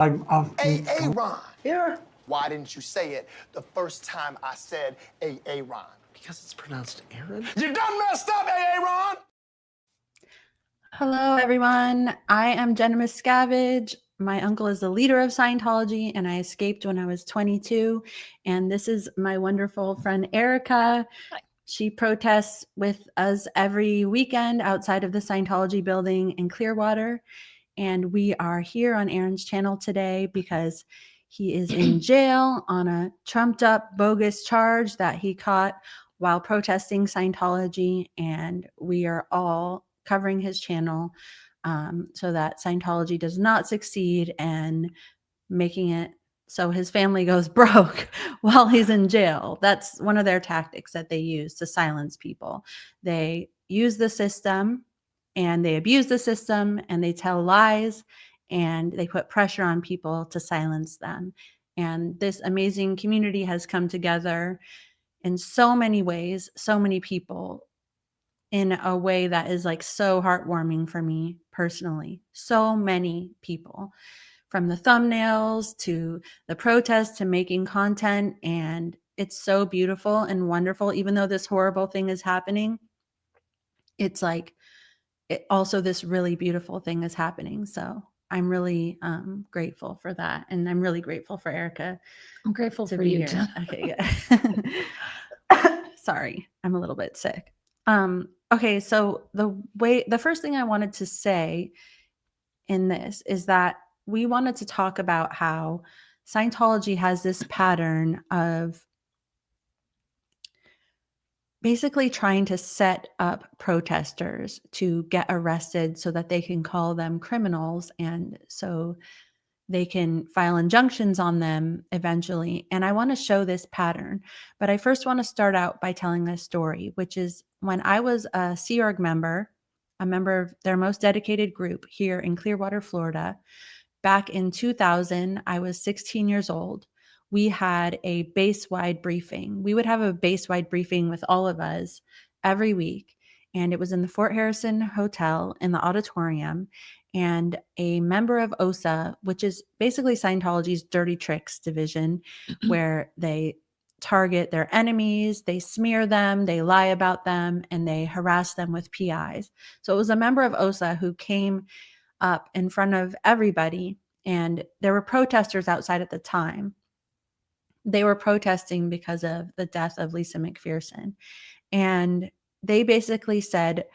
Aaron. Yeah. Why didn't you say it the first time I said Aaron? Because it's pronounced Aaron? You done messed up, Aaron! Hello, everyone. I am Jenna Miscavige. My uncle is the leader of Scientology, and I escaped when I was 22. And this is my wonderful friend, Erica. Hi. She protests with us every weekend outside of the Scientology building in Clearwater. And we are here on Aaron's channel today because he is in jail on a trumped up bogus charge that he caught while protesting Scientology. And we are all covering his channel so that Scientology does not succeed and making it so his family goes broke while he's in jail. That's one of their tactics that they use to silence people. They use the system and they abuse the system and they tell lies and they put pressure on people to silence them. And this amazing community has come together in so many ways, so many people, in a way that is like so heartwarming for me personally. So many people, from the thumbnails to the protests to making content. And it's so beautiful and wonderful. Even though this horrible thing is happening, it's like also this really beautiful thing is happening. So I'm really grateful for that. And I'm really grateful for Erica. I'm grateful to for be you, here. Jen. Okay, yeah. Sorry, I'm a little bit sick. Okay, so the first thing I wanted to say in this is that we wanted to talk about how Scientology has this pattern of basically trying to set up protesters to get arrested so that they can call them criminals and so they can file injunctions on them eventually. And I want to show this pattern, but I first want to start out by telling a story, which is when I was a Sea Org member, a member of their most dedicated group here in Clearwater, Florida. Back in 2000, I was 16 years old. We had a base-wide briefing. We would have a base-wide briefing with all of us every week. And it was in the Fort Harrison Hotel in the auditorium. And a member of OSA, which is basically Scientology's dirty tricks division, where they target their enemies, they smear them, they lie about them, and they harass them with PIs. So it was a member of OSA who came up in front of everybody, and there were protesters outside at the time. They were protesting because of the death of Lisa McPherson. And they basically said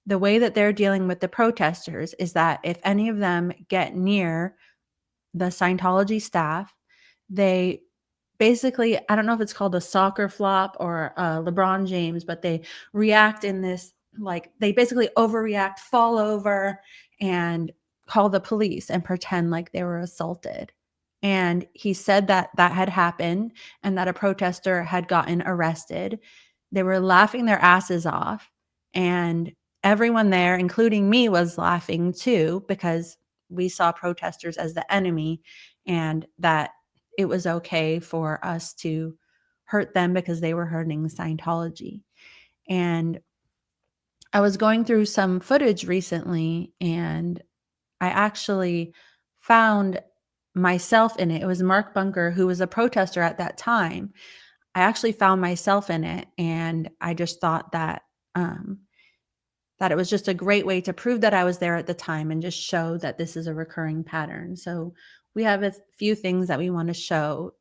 the way that they're dealing with the protesters is that if any of them get near the Scientology staff, they basically, I don't know if it's called a soccer flop or LeBron James, but they react in this, like they basically overreact, fall over and call the police and pretend like they were assaulted. And he said that that had happened and that a protester had gotten arrested. They were laughing their asses off. And everyone there, including me, was laughing too, because we saw protesters as the enemy and that it was okay for us to hurt them because they were hurting Scientology. And I was going through some footage recently and I actually found myself in it. It was Mark Bunker, who was a protester at that time. I actually found myself in it, and I just thought that that it was just a great way to prove that I was there at the time and just show that this is a recurring pattern. So we have a few things that we want to show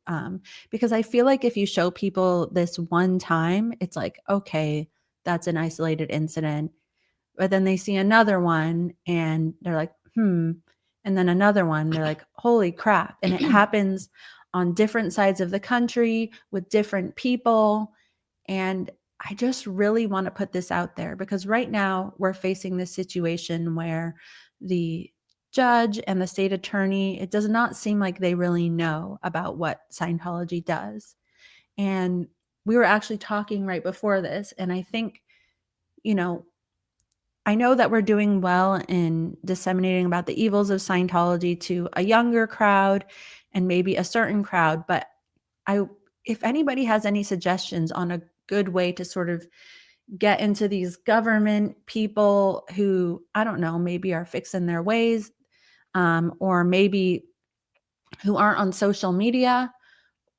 because I feel like if you show people this one time, it's like, okay, that's an isolated incident. But then they see another one and they're like, and then another one, they're like, holy crap. And it happens on different sides of the country with different people. And I just really want to put this out there because right now we're facing this situation where the judge and the state attorney, it does not seem like they really know about what Scientology does. And we were actually talking right before this. And I think, you know, I know that we're doing well in disseminating about the evils of Scientology to a younger crowd and maybe a certain crowd, but if anybody has any suggestions on a good way to sort of get into these government people who, I don't know, maybe are fixing their ways, or maybe who aren't on social media.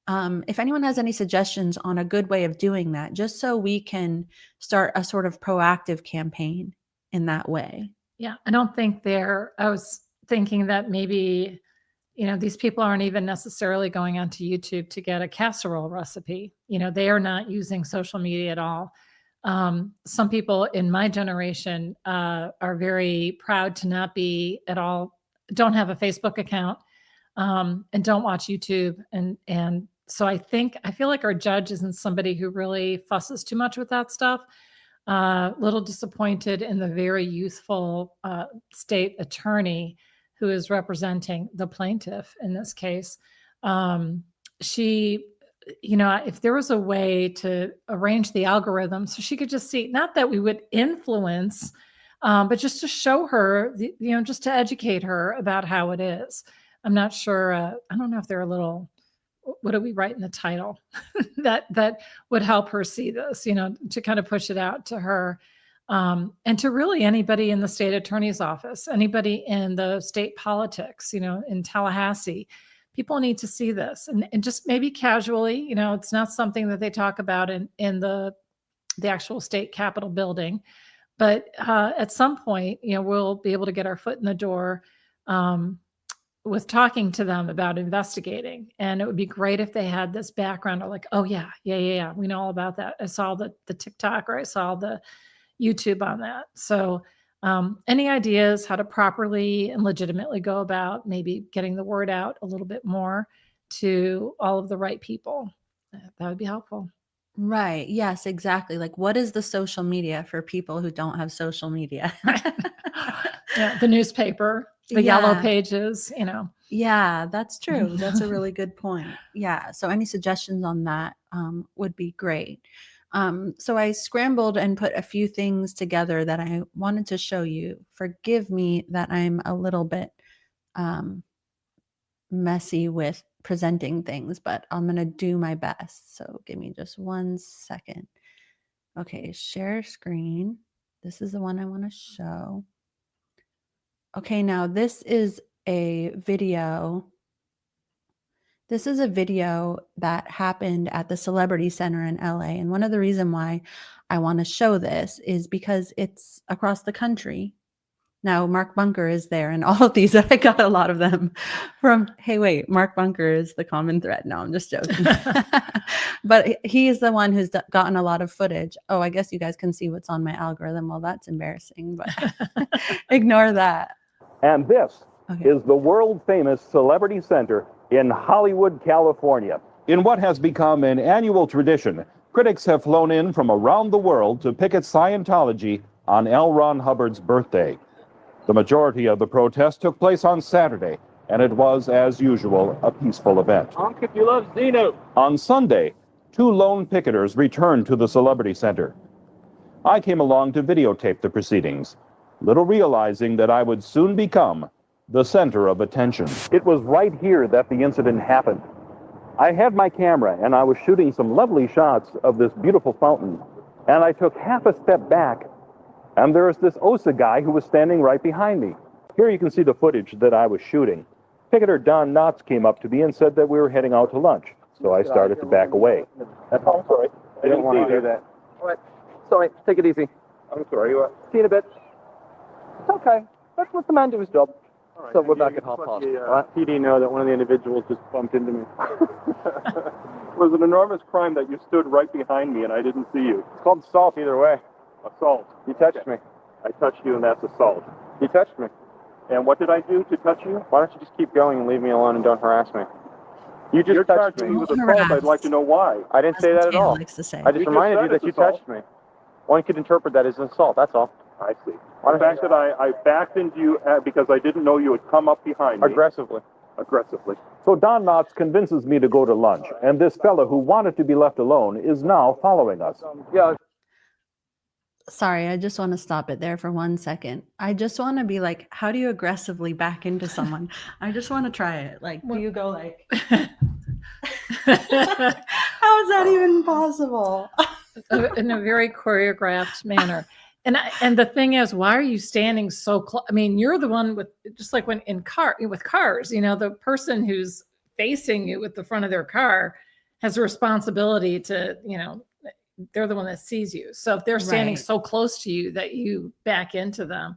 If anyone has any suggestions on a good way of doing that, just so we can start a sort of proactive campaign in that way. Yeah, I don't think I was thinking that maybe, these people aren't even necessarily going onto YouTube to get a casserole recipe. They are not using social media at all. Some people in my generation are very proud to not be at all, don't have a Facebook account, and don't watch YouTube. And so I feel like our judge isn't somebody who really fusses too much with that stuff. Little disappointed in the very youthful state attorney who is representing the plaintiff in this case. She, if there was a way to arrange the algorithm so she could just see, not that we would influence, but just to show her, just to educate her about how it is. I'm not sure. I don't know if they're a little, what do we write in the title that would help her see this, to kind of push it out to her, and to really anybody in the state attorney's office, anybody in the state politics, in Tallahassee. People need to see this, and just maybe casually, it's not something that they talk about in the actual state capitol building, but at some point, we'll be able to get our foot in the door with talking to them about investigating. And it would be great if they had this background of like, oh yeah, we know all about that. I saw the TikTok, or I saw the YouTube on that. So any ideas how to properly and legitimately go about maybe getting the word out a little bit more to all of the right people? That would be helpful. Right. Yes, exactly. Like, what is the social media for people who don't have social media? Yeah, the newspaper, the yellow pages, Yeah, that's true. That's a really good point. Yeah. So any suggestions on that would be great. So I scrambled and put a few things together that I wanted to show you. Forgive me that I'm a little bit messy with presenting things, but I'm going to do my best. So give me just 1 second. Okay, share screen. This is the one I want to show. Okay, now this is a video. This is a video that happened at the Celebrity Center in LA. And one of the reasons why I want to show this is because it's across the country. Now, Mark Bunker is there, and all of these, I got a lot of them from, hey, wait, Mark Bunker is the common thread. No, I'm just joking. But he is the one who's gotten a lot of footage. Oh, I guess you guys can see what's on my algorithm. Well, that's embarrassing, but ignore that. And this is the world-famous Celebrity Center in Hollywood, California. In what has become an annual tradition, critics have flown in from around the world to picket Scientology on L. Ron Hubbard's birthday. The majority of the protest took place on Saturday, and it was, as usual, a peaceful event. Honk if you love Zeno. On Sunday, 2 lone picketers returned to the Celebrity Center. I came along to videotape the proceedings, little realizing that I would soon become the center of attention. It was right here that the incident happened. I had my camera, and I was shooting some lovely shots of this beautiful fountain, and I took half a step back, and there's this OSA guy who was standing right behind me. Here you can see the footage that I was shooting. Picketer Don Knotts came up to me and said that we were heading out to lunch, so I started to back away. That's all. I'm sorry. I didn't want to do that. All right. Sorry. Take it easy. I'm sorry. See you in a bit. It's okay. Let's let the man do his job. All right, so we're back at half past. PD know that one of the individuals just bumped into me. It was an enormous crime that you stood right behind me and I didn't see you. It's called assault either way. Assault. You touched me. I touched you and that's assault. You touched me. And what did I do to touch you? Why don't you just keep going and leave me alone and don't harass me? You just You're touched charging me. me with assault. I'd like to know why. I didn't say that at all. Likes to say. I just reminded you that you touched me. One could interpret that as an assault, that's all. I see. The fact that I backed into you because I didn't know you would come up behind me. Aggressively. So Don Knotts convinces me to go to lunch, and this fellow who wanted to be left alone is now following us. Yeah. Sorry, I just want to stop it there for 1 second. I just want to be like, how do you aggressively back into someone? I just want to try it. Like, do you go like, how is that even possible? In a very choreographed manner. And the thing is, why are you standing so close? I mean, you're the one with, just like when with cars, the person who's facing you with the front of their car has a responsibility to, they're the one that sees you. So if they're standing Right. so close to you that you back into them,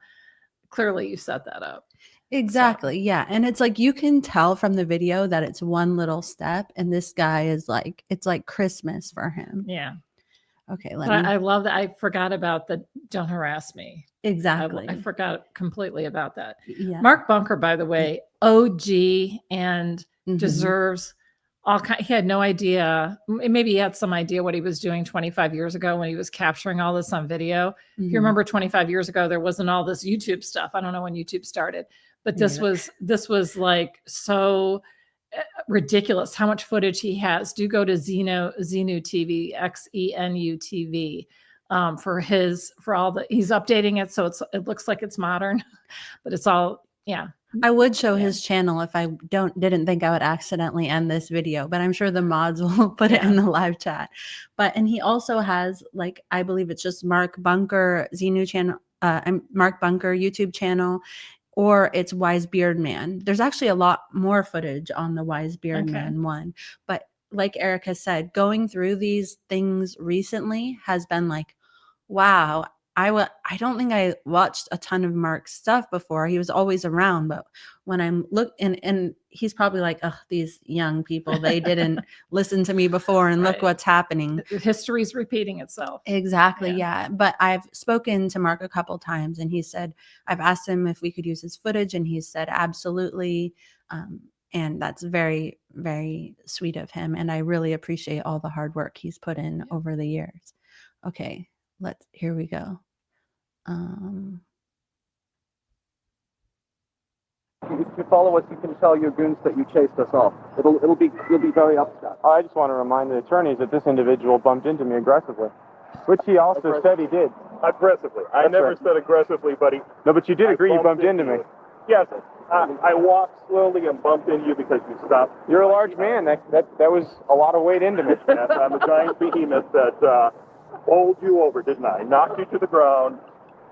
clearly you set that up. Exactly. Yeah. And it's like you can tell from the video that it's one little step, and this guy is like, it's like Christmas for him. Yeah. Okay, I love that. I forgot about the don't harass me. exactly. I forgot completely about that. Yeah. Mark Bunker, by the way, OG and Mhm. deserves all kind. He had no idea. Maybe he had some idea what he was doing 25 years ago when he was capturing all this on video. If Mhm. you remember 25 years ago, there wasn't all this YouTube stuff. I don't know when YouTube started, but this was like so ridiculous how much footage he has. Do go to Xenu TV, XENU TV, for all the, he's updating it so it looks like it's modern, but it's all, yeah. I would show his channel if I didn't think I would accidentally end this video, but I'm sure the mods will put it in the live chat. And he also has, like, I believe it's just Mark Bunker Xenu channel, Mark Bunker YouTube channel, or it's Wise Beard Man. There's actually a lot more footage on the Wise Beard Man one. But like Erica said, going through these things recently has been like, wow, I don't think I watched a ton of Mark's stuff before. He was always around, but when I'm and he's probably like, oh, these young people, they didn't listen to me before, and look what's happening. History's repeating itself. Exactly. Yeah. But I've spoken to Mark a couple times, and he said, I've asked him if we could use his footage, and he said, absolutely. And that's very, very sweet of him. And I really appreciate all the hard work he's put in over the years. Okay. Here we go. If you follow us, you can tell your goons that you chased us off. You'll be very upset. I just want to remind the attorneys that this individual bumped into me aggressively, which he also said he did. Aggressively. I never said aggressively, buddy. No, but you did agree you bumped into me. Yes. I walked slowly and bumped into you because you stopped. You're a large man. That was a lot of weight into me. Yes, I'm a giant behemoth that bowled you over, didn't I? Knocked you to the ground.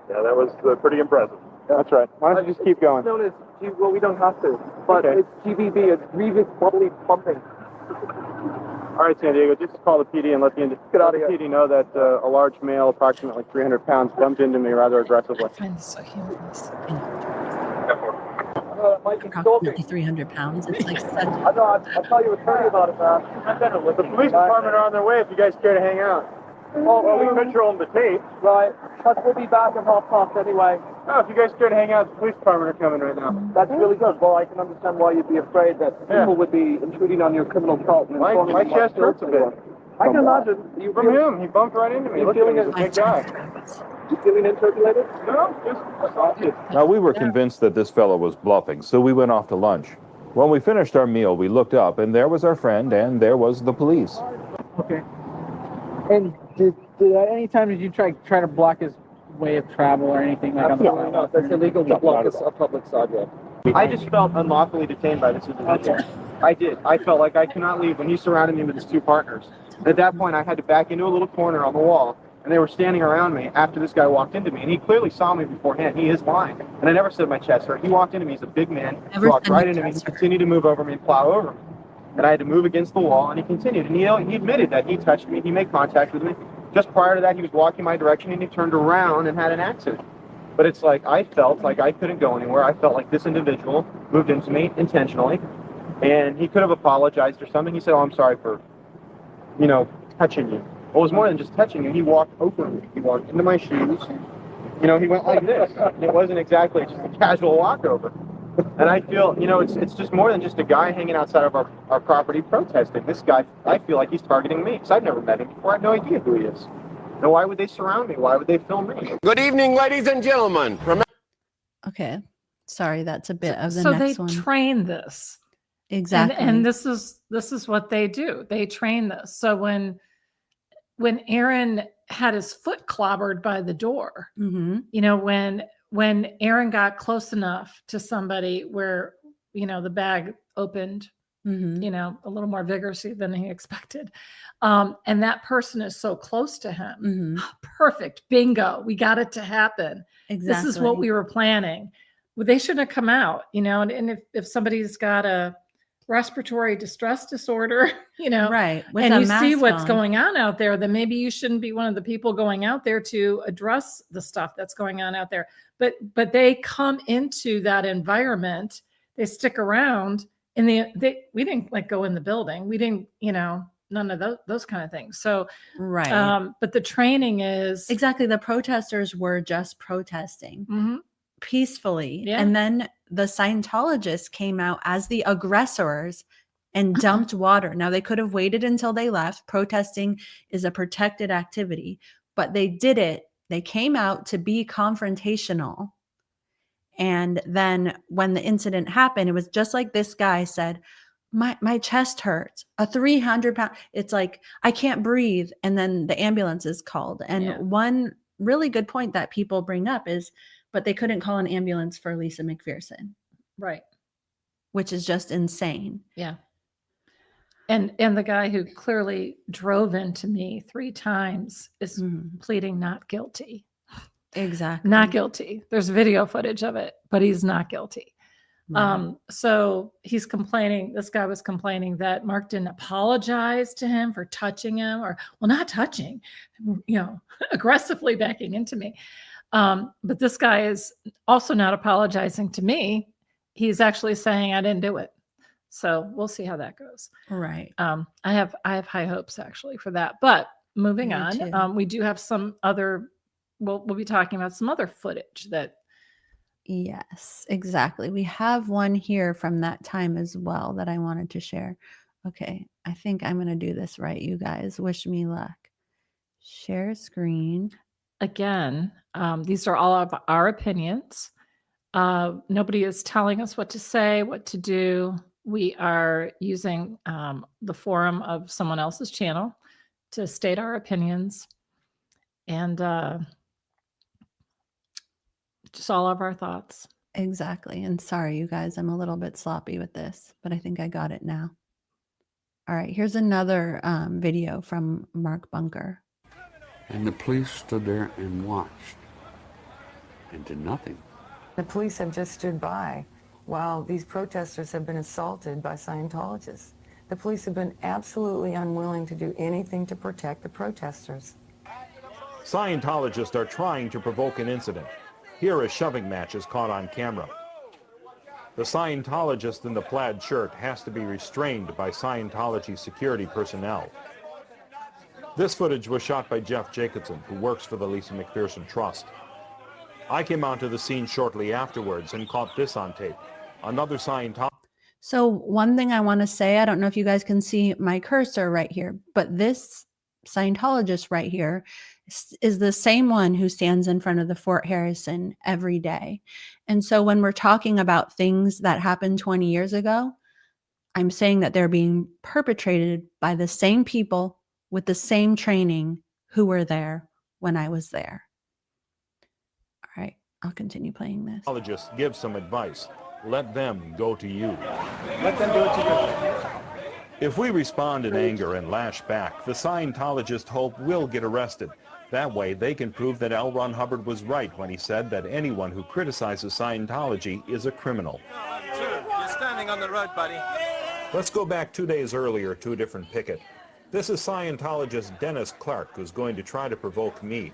Yeah, that was pretty impressive. That's right. Why don't you just keep going? It's known as well, we don't have to, but it's GBB. It's grievous bodily bumping. All right, San Diego, just call the PD and let the PD know that a large male, approximately 300 pounds, bumped into me rather aggressively. I find this so humorous. Approximately 300 pounds. It's like such. I know. I'll tell your attorney about it, man. The police department are on their way if you guys care to hang out. Oh, well, we control the tape. Right. But we'll be back in half past anyway. Oh, if you guys care to hang out, the police department are coming right now. That's really good. Well, I can understand why you'd be afraid that people would be intruding on your criminal cult. And My chest hurts a bit. I can imagine. From him, he bumped right into me. Look at him, he's a big guy. You feeling interpolated? No, just Now, we were convinced that this fellow was bluffing, so we went off to lunch. When we finished our meal, we looked up, and there was our friend, and there was the police. Okay. And did at any time did you try to block his way of travel or anything like Absolutely not. That's illegal to block a public sidewalk. I just felt unlawfully detained by this individual. I did. I felt like I could not leave when he surrounded me with his two partners. At that point, I had to back into a little corner on the wall, and they were standing around me after this guy walked into me. And he clearly saw me beforehand. He is lying. And I never said my chest hurt. He walked into me. He's a big man. He walked right into me. He continued to move over me and plow over me. And I had to move against the wall, and he continued. And he admitted that he touched me. He made contact with me. Just prior to that, he was walking my direction, and he turned around and had an accident. But it's like I felt like I couldn't go anywhere. I felt like this individual moved into me intentionally, and he could have apologized or something. He said, "Oh, I'm sorry for, touching you." Well, it was more than just touching you. He walked over me. He walked into my shoes. He went like this. It wasn't exactly just a casual walkover. And I feel, it's just more than just a guy hanging outside of our property protesting. This guy, I feel like he's targeting me because I've never met him before. I have no idea who he is. Now, why would they surround me? Why would they film me? Good evening, ladies and gentlemen. Okay. Sorry, that's a bit of the so next they one. train this. Exactly. And this is what they do. They train this. So when Aaron had his foot clobbered by the door, when Aaron got close enough to somebody where, the bag opened Mhm. you know, a little more vigorously than he expected. And that person is so close to him. Mhm. Perfect. Bingo. We got it to happen. This is what Exactly. we were planning. Well, they shouldn't have come out, you know, and if somebody's got a respiratory distress disorder, you know, Right, with and a you see mask what's on. going on out there, then maybe you shouldn't be one of the people going out there to address the stuff that's going on out there. But they come into that environment, they stick around, and we didn't like go in the building. We didn't, you know, none of those kind of things. So Right. but the training is Exactly, the protesters were just protesting Mhm. peacefully, Yeah. and then the Scientologists came out as the aggressors and dumped water. Now, they could have waited until they left. Protesting is a protected activity, but they did it. They came out to be confrontational. And then when the incident happened, it was just like this guy said, my chest hurts, a 300-pound. It's like, I can't breathe. And then the ambulance is called. And Yeah. one really good point that people bring up is, but they couldn't call an ambulance for Lisa McPherson, Right. which is just insane. Yeah. And the guy who clearly drove into me 3 times is Mhm. pleading not guilty. Exactly. Not guilty. There's video footage of it, but he's not guilty. Right. So he's complaining, this guy was complaining that Mark didn't apologize to him for touching him, or, well, not touching, you know, aggressively backing into me. But this guy is also not apologizing to me. He's actually saying I didn't do it. So we'll see how that goes. Right. I have high hopes actually for that. But moving Me on, too. we do have some other. We'll be talking about some other footage that. Yes, exactly. We have one here from that time as well that I wanted to share. Okay, I think I'm going to do this right, you guys. Wish me luck. Share screen. Again, these are all of our opinions. Nobody is telling us what to say, what to do. We are using the forum of someone else's channel to state our opinions, and just all of our thoughts. Exactly. And sorry, you guys, I'm a little bit sloppy with this, but I think I got it now. All right, here's another video from Mark Bunker. And the police stood there and watched and did nothing. The police have just stood by while these protesters have been assaulted by Scientologists. The police have been absolutely unwilling to do anything to protect the protesters. Scientologists are trying to provoke an incident. Here, a shoving match is caught on camera. The Scientologist in the plaid shirt has to be restrained by Scientology security personnel. This footage was shot by Jeff Jacobson, who works for the Lisa McPherson Trust. I came onto the scene shortly afterwards and caught this on tape. Another Scientologist. So one thing I want to say, I don't know if you guys can see my cursor right here, but this Scientologist right here is the same one who stands in front of the Fort Harrison every day. And so when we're talking about things that happened 20 years ago, I'm saying that they're being perpetrated by the same people with the same training who were there when I was there. All right, I'll continue playing this. Scientologists give some advice. Let them go to you. Let them do it to you. If we respond in anger and lash back, the Scientologist hope will get arrested. That way, they can prove that L. Ron Hubbard was right when he said that anyone who criticizes Scientology is a criminal. Sir, you're standing on the road, buddy. Let's go back 2 days earlier to a different picket. This is Scientologist Dennis Clark, who's going to try to provoke me.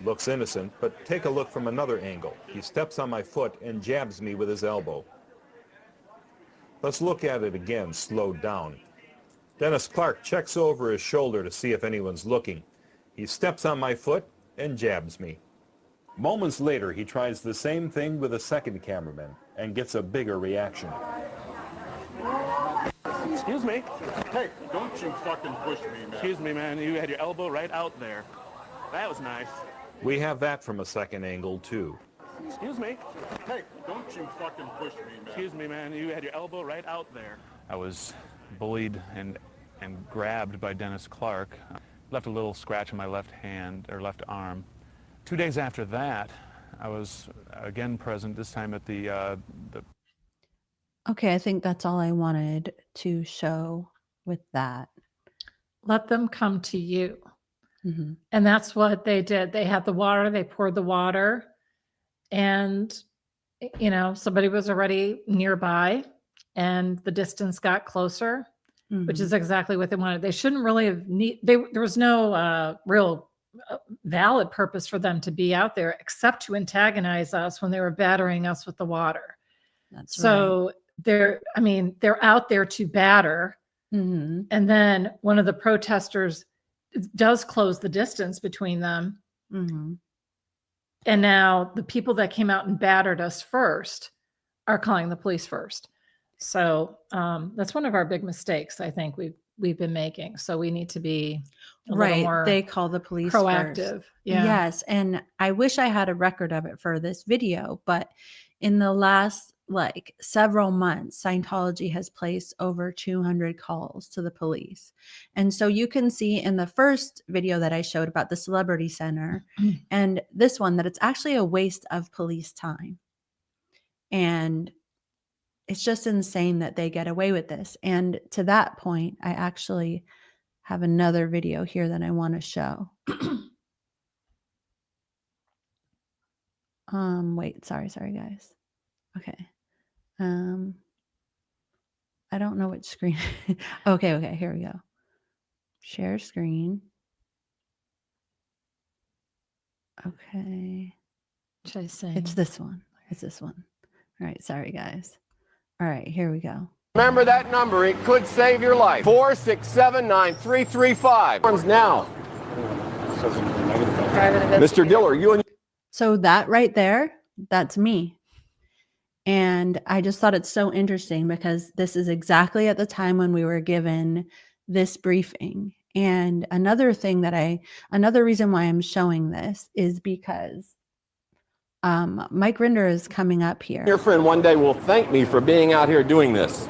Looks innocent, but take a look from another angle. He steps on my foot and jabs me with his elbow. Let's look at it again, slowed down. Dennis Clark checks over his shoulder to see if anyone's looking. He steps on my foot and jabs me. Moments later, he tries the same thing with a second cameraman and gets a bigger reaction. Excuse me. Hey, don't you fucking push me, man. Excuse me, man. You had your elbow right out there. That was nice. We have that from a second angle, too. Excuse me. Hey, don't you fucking push me, man. Excuse me, man. You had your elbow right out there. I was bullied and grabbed by Dennis Clark. Left a little scratch on my left hand, or left arm. 2 days after that, I was again present, this time at the Okay, I think that's all I wanted to show with that. Let them come to you. Mm-hmm. And that's what they did. They had the water, they poured the water, and, somebody was already nearby, and the distance got closer, which is exactly what they wanted. They shouldn't really have there was no real valid purpose for them to be out there except to antagonize us when they were battering us with the water. That's so they're out there to batter. Mm-hmm. And then one of the protesters does close the distance between them. Mm-hmm. And now the people that came out and battered us first are calling the police first. So that's one of our big mistakes I think we've been making. So we need to be a little more They call the police proactive. first. Yeah. Yes. And I wish I had a record of it for this video, but in the last several months, Scientology has placed over 200 calls to the police. And so you can see in the first video that I showed about the Celebrity Center and this one that it's actually a waste of police time. And it's just insane that they get away with this. And to that point, I actually have another video here that I want to show. Wait, sorry guys. Okay. I don't know which screen. Okay, here we go. Share screen. Okay. Should I say? It's this one. All right, sorry guys. All right, here we go. Remember that number. It could save your life. 467-9335. One's now. Mr. Diller, you and... So that right there, that's me. And I just thought it's so interesting because this is exactly at the time when we were given this briefing. And another reason why I'm showing this is because Mike Rinder is coming up here. Your friend one day will thank me for being out here doing this.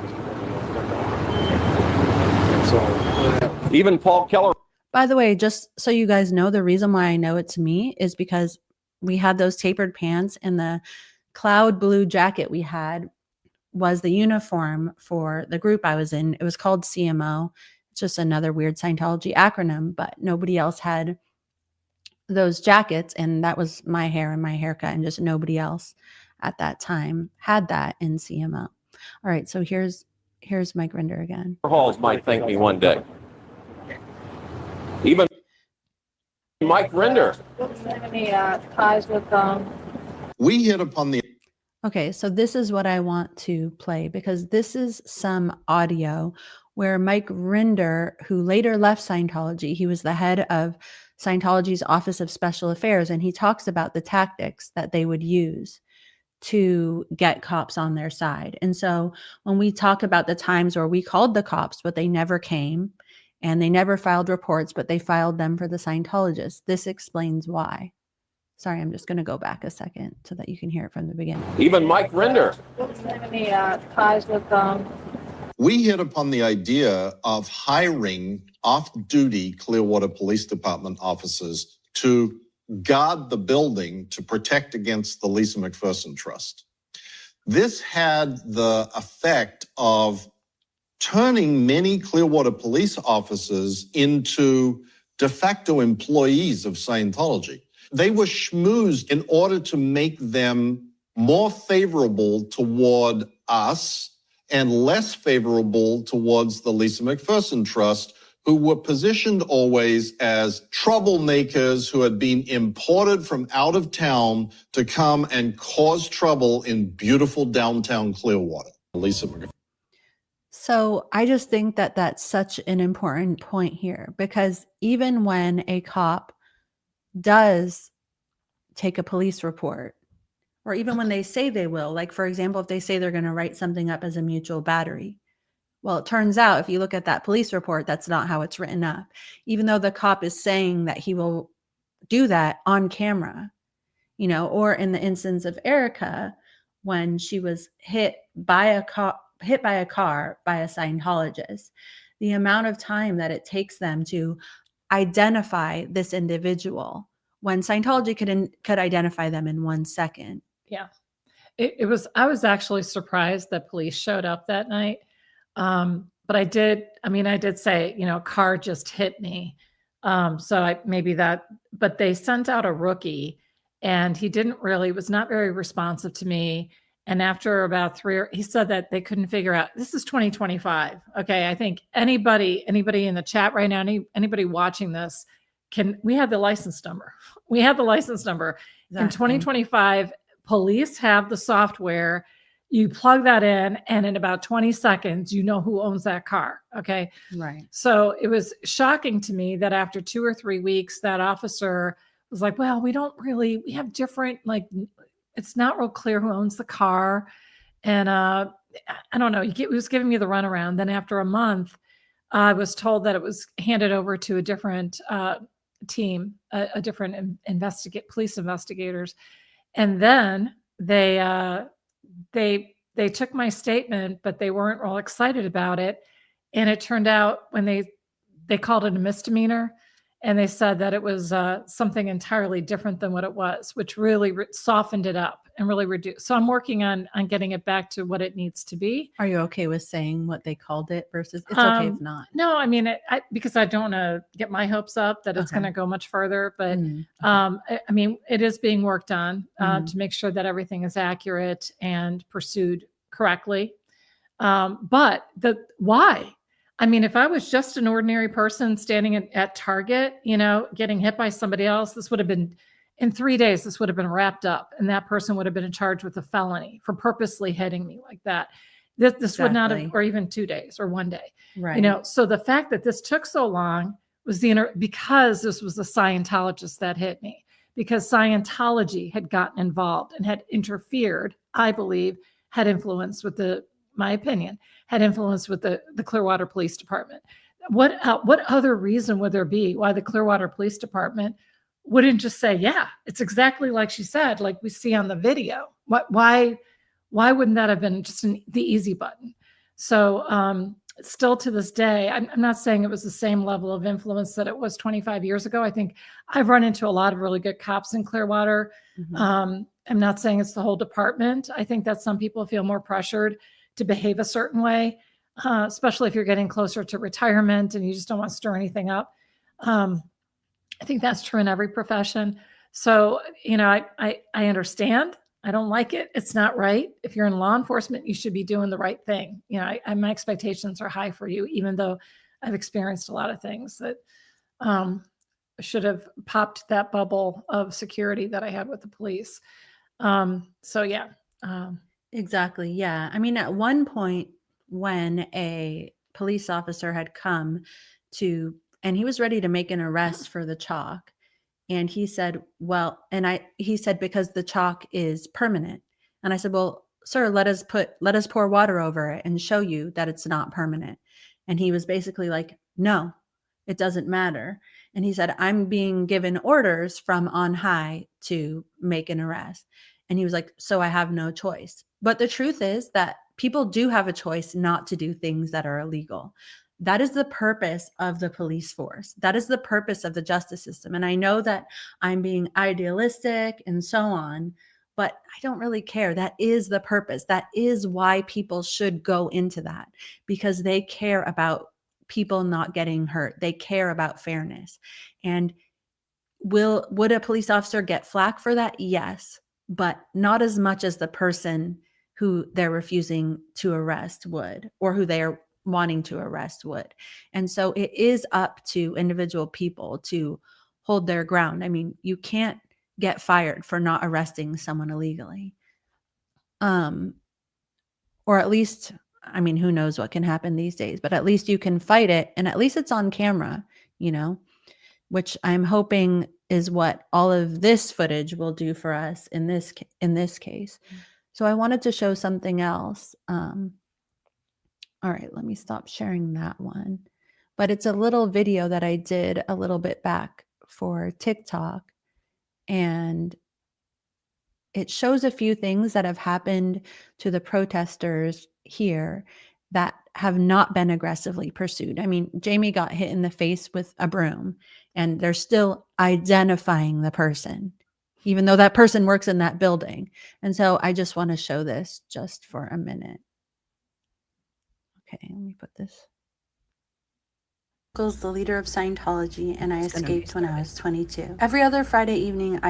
Even Paul Keller. By the way, just so you guys know, the reason why I know it's me is because we had those tapered pants and the cloud blue jacket we had was the uniform for the group I was in. It was called CMO. It's just another weird Scientology acronym, but nobody else had those jackets. And that was my hair and my haircut, and just nobody else at that time had that in CMO. All right. So here's Mike Rinder again. Halls might thank me one day. Even Mike Rinder. Any ties with We hit upon the... Okay, so this is what I want to play because this is some audio where Mike Rinder, who later left Scientology, he was the head of Scientology's Office of Special Affairs, and he talks about the tactics that they would use to get cops on their side. And so when we talk about the times where we called the cops, but they never came, and they never filed reports, but they filed them for the Scientologists, this explains why. Sorry, I'm just going to go back a second so that you can hear it from the beginning. Even Mike Rinder. Any ties with We hit upon the idea of hiring off-duty Clearwater Police Department officers to guard the building to protect against the Lisa McPherson Trust. This had the effect of turning many Clearwater police officers into de facto employees of Scientology. They were schmoozed in order to make them more favorable toward us and less favorable towards the Lisa McPherson Trust, who were positioned always as troublemakers who had been imported from out of town to come and cause trouble in beautiful downtown Clearwater. Lisa McPherson. So I just think that that's such an important point here, because even when a cop does take a police report, or even when they say they will, like, for example, if they say they're going to write something up as a mutual battery, well, it turns out if you look at that police report, that's not how it's written up, even though the cop is saying that he will do that on camera, or in the instance of Erica, when she was hit by a car by a Scientologist, the amount of time that it takes them to identify this individual when Scientology could identify them in 1 second. Yeah. I was actually surprised that police showed up that night. But I did say, a car just hit me. But they sent out a rookie and he was not very responsive to me. And after about he said that they couldn't figure out, this is 2025. Okay. I think anybody in the chat right now, anybody watching this we have the license number. We have the license number. Exactly. In 2025, police have the software. You plug that in, and in about 20 seconds, you know who owns that car. Okay. Right. So it was shocking to me that after 2 or 3 weeks, that officer was like, well, we have different, it's not real clear who owns the car. And I don't know, he was giving me the runaround. Then after a month, I was told that it was handed over to a different team, a different police investigators. And then they took my statement, but they weren't all excited about it. And it turned out when they called it a misdemeanor, and they said that it was something entirely different than what it was, which really softened it up and really reduced. So I'm working on getting it back to what it needs to be. Are you okay with saying what they called it versus it's okay if not? No, I mean, because I don't want to get my hopes up that it's going to go much further. But I mean, it is being worked on to make sure that everything is accurate and pursued correctly. But why? I mean, if I was just an ordinary person standing at Target, getting hit by somebody else, this would have been in 3 days, this would have been wrapped up, and that person would have been charged with a felony for purposely hitting me like that. This would not have, or even 2 days or 1 day. Right. So the fact that this took so long was because this was a Scientologist that hit me, because Scientology had gotten involved and had interfered, I believe, had influenced with my opinion, had influence with the Clearwater Police Department. What other reason would there be why the Clearwater Police Department wouldn't just say, yeah, it's exactly like she said, like we see on the video? Why wouldn't that have been just the easy button? So still to this day, I'm not saying it was the same level of influence that it was 25 years ago. I think I've run into a lot of really good cops in Clearwater. I'm not saying it's the whole department. I think that some people feel more pressured to behave a certain way, especially if you're getting closer to retirement and you just don't want to stir anything up. I think that's true in every profession. So, I understand. I don't like it. It's not right. If you're in law enforcement, you should be doing the right thing. My expectations are high for you, even though I've experienced a lot of things that should have popped that bubble of security that I had with the police. Exactly. Yeah. I mean, at one point when a police officer had come and he was ready to make an arrest for the chalk. And he said, he said, because the chalk is permanent. And I said, well, sir, let us pour water over it and show you that it's not permanent. And he was basically like, no, it doesn't matter. And he said, I'm being given orders from on high to make an arrest. And he was like, so I have no choice. But the truth is that people do have a choice not to do things that are illegal. That is the purpose of the police force. That is the purpose of the justice system. And I know that I'm being idealistic and so on, but I don't really care. That is the purpose. That is why people should go into that, because they care about people not getting hurt. They care about fairness. And would a police officer get flack for that? Yes, but not as much as the person who they're refusing to arrest would, or who they are wanting to arrest would. And so it is up to individual people to hold their ground. I mean, you can't get fired for not arresting someone illegally. Or at least, I mean, who knows what can happen these days, but at least you can fight it, and at least it's on camera, which I'm hoping is what all of this footage will do for us in this case. So I wanted to show something else. All right, let me stop sharing that one. But it's a little video that I did a little bit back for TikTok. And it shows a few things that have happened to the protesters here that have not been aggressively pursued. I mean, Jamie got hit in the face with a broom, and they're still identifying the person. even though that person works in that building. And so I just want to show this just for a minute. Okay, let me put this. Uncle's the leader of Scientology, and I escaped when I was 22. Every other Friday evening,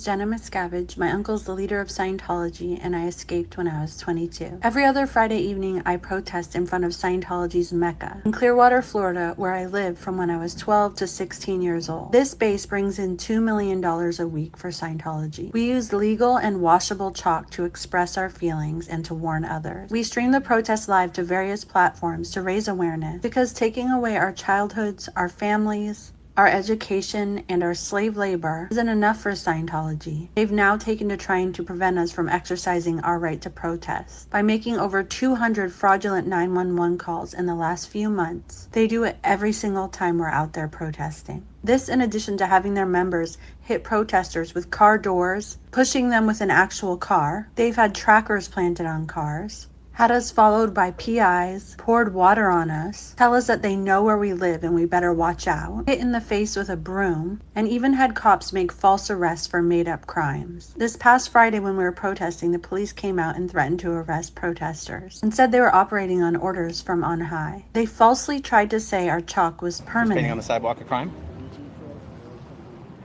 Jenna Miscavige. My uncle's the leader of Scientology, and I escaped when I was 22. Every other Friday evening, I protest in front of Scientology's Mecca in Clearwater, Florida, where I lived from when I was 12 to 16 years old. This base brings in $2 million a week for Scientology. We use legal and washable chalk to express our feelings and to warn others. We stream the protest live to various platforms to raise awareness, because taking away our childhoods, our families, our education, and our slave labor isn't enough for Scientology. They've now taken to trying to prevent us from exercising our right to protest. By making over 200 fraudulent 911 calls in the last few months, they do it every single time we're out there protesting. This, in addition to having their members hit protesters with car doors, pushing them with an actual car. They've had trackers planted on cars, had us followed by PIs, poured water on us, tell us that they know where we live and we better watch out, hit in the face with a broom, and even had cops make false arrests for made-up crimes. This past Friday when we were protesting, the police came out and threatened to arrest protesters and said they were operating on orders from on high. They falsely tried to say our chalk was permanent. Painting on the sidewalk a crime?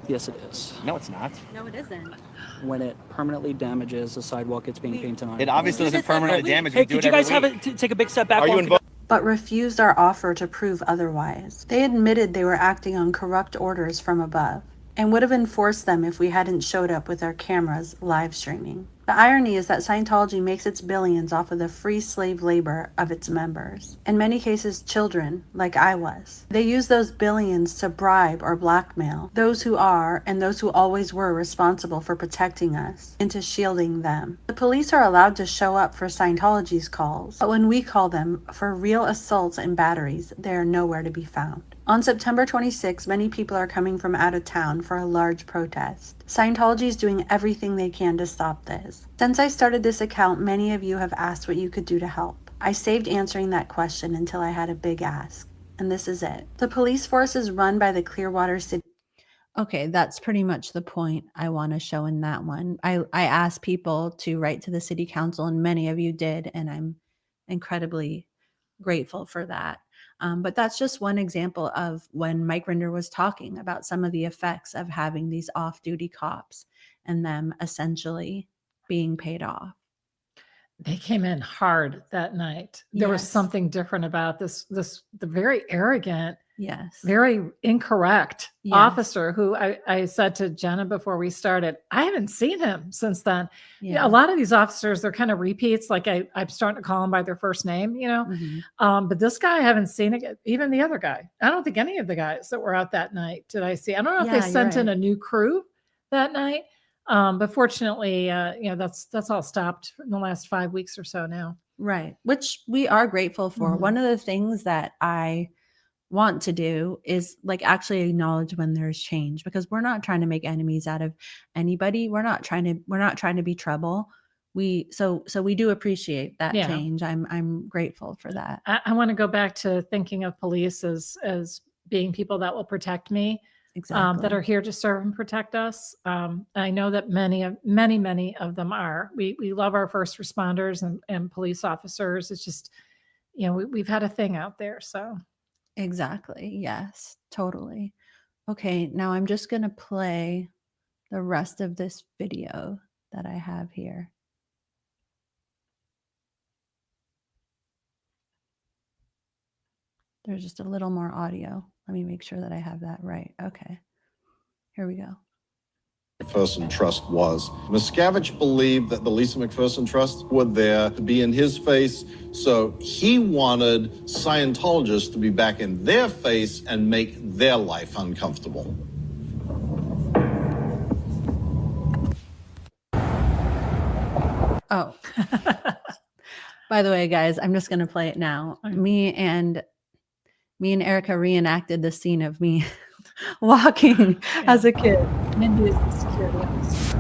Yes, it is. No, it's not. No, it isn't. When it permanently damages a sidewalk, it's being painted on. It obviously doesn't permanently damage. Hey, We do could it you guys every have week. it take a big step back? Are you involved? But refused our offer to prove otherwise. They admitted they were acting on corrupt orders from above and would have enforced them if we hadn't showed up with our cameras live streaming. The irony is that Scientology makes its billions off of the free slave labor of its members, in many cases children, like I was. They use those billions to bribe or blackmail those who are and those who always were responsible for protecting us into shielding them. The police are allowed to show up for Scientology's calls, but when we call them for real assaults and batteries, they are nowhere to be found. On September 26, many people are coming from out of town for a large protest. Scientology is doing everything they can to stop this. Since I started this account, many of you have asked what you could do to help. I saved answering that question until I had a big ask, and this is it. The police force is run by the Clearwater City. Okay, that's pretty much the point I want to show in that one. I asked people to write to the city council, and many of you did, and I'm incredibly grateful for that. But that's just one example of when Mike Rinder was talking about some of the effects of having these off-duty cops and them essentially being paid off. They came in hard that night. There was something different about the very arrogant, very incorrect officer who I said to Jenna before we started, I haven't seen him since then. Yeah, a lot of these officers, they're kind of repeats. Like I'm starting to call them by their first name, you know. But this guy, I haven't seen it. Even the other guy, I don't think any of the guys that were out that night did I see. I don't know if they sent in a new crew that night. But fortunately, that's all stopped in the last 5 weeks or so now. Right. Which we are grateful for. One of the things that I want to do is like actually acknowledge when there's change, because we're not trying to make enemies out of anybody. We're not trying to be trouble. So we do appreciate that change. I'm grateful for that. I want to go back to thinking of police as being people that will protect me. Exactly. That are here to serve and protect us. I know that many of them are. We love our first responders and police officers. It's just, we've had a thing out there. So exactly. Yes, totally. Okay. Now I'm just going to play the rest of this video that I have here. There's just a little more audio. Let me make sure that I have that right. Okay, here we go. McPherson Trust was. Miscavige believed that the Lisa McPherson Trust were there to be in his face, so he wanted Scientologists to be back in their face and make their life uncomfortable. Oh, by the way, guys, I'm just going to play it now. Me and Erica reenacted the scene of me walking as a kid. Mindy is the security officer.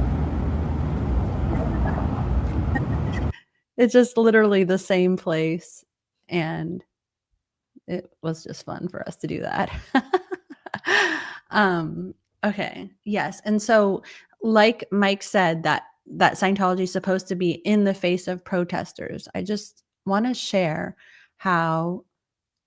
It's just literally the same place, and it was just fun for us to do that. Okay, yes. And so like Mike said, that Scientology is supposed to be in the face of protesters. I just want to share how,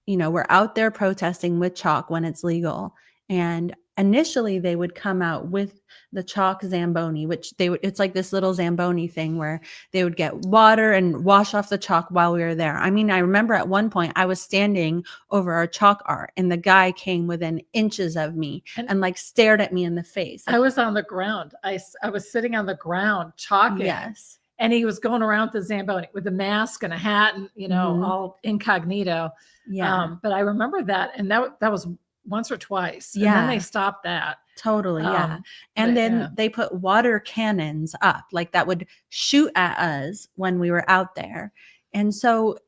we're out there protesting with chalk when it's legal. And initially they would come out with the chalk Zamboni, which it's like this little Zamboni thing where they would get water and wash off the chalk while we were there. I mean, I remember at one point I was standing over our chalk art and the guy came within inches of me and like stared at me in the face. I was on the ground. I was sitting on the ground chalking. Yes. And he was going around the Zamboni with a mask and a hat and, Mhm. all incognito. Yeah. But I remember that. And that was once or twice. And Yeah. then they stopped that. Totally, yeah. And but, then yeah. they put water cannons up, like that would shoot at us when we were out there. And so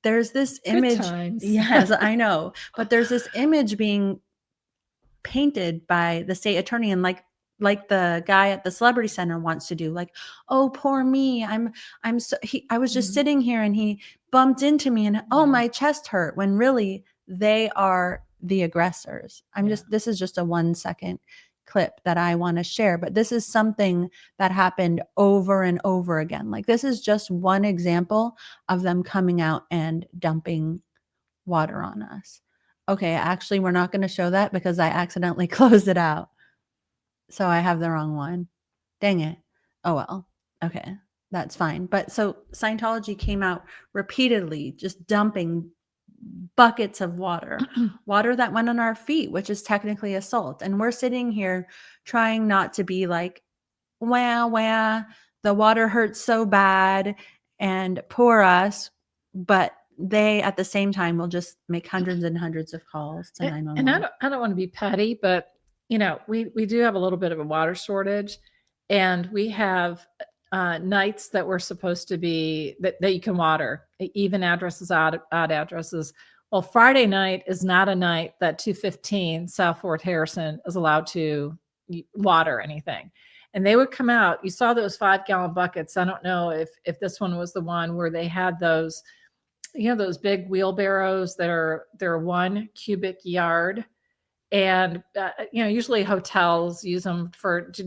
there's this Good image. times. Yes, I know. But there's this image being painted by the state attorney, and like the guy at the Celebrity Center wants to do, like, oh, poor me. I was just sitting here and he bumped into me and oh, my chest hurt, when really they are the aggressors. This is just a 1-second clip that I want to share, but this is something that happened over and over again. Like, this is just one example of them coming out and dumping water on us. Okay, actually, we're not going to show that because I accidentally closed it out. So I have the wrong one. Dang it. Oh, well. Okay, that's fine. But so Scientology came out repeatedly just dumping buckets of water that went on our feet, which is technically assault. And we're sitting here trying not to be like, wah, the water hurts so bad and poor us. But they, at the same time, will just make hundreds and hundreds of calls to 911. And I don't want to be petty, but we do have a little bit of a water shortage, and we have nights that we're supposed to be that you can water, even addresses, odd addresses. Well, Friday night is not a night that 215 South Fort Harrison is allowed to water anything. And they would come out. You saw those 5-gallon buckets. I don't know if this one was the one where they had those, those big wheelbarrows that they're 1 cubic yard. And usually hotels use them to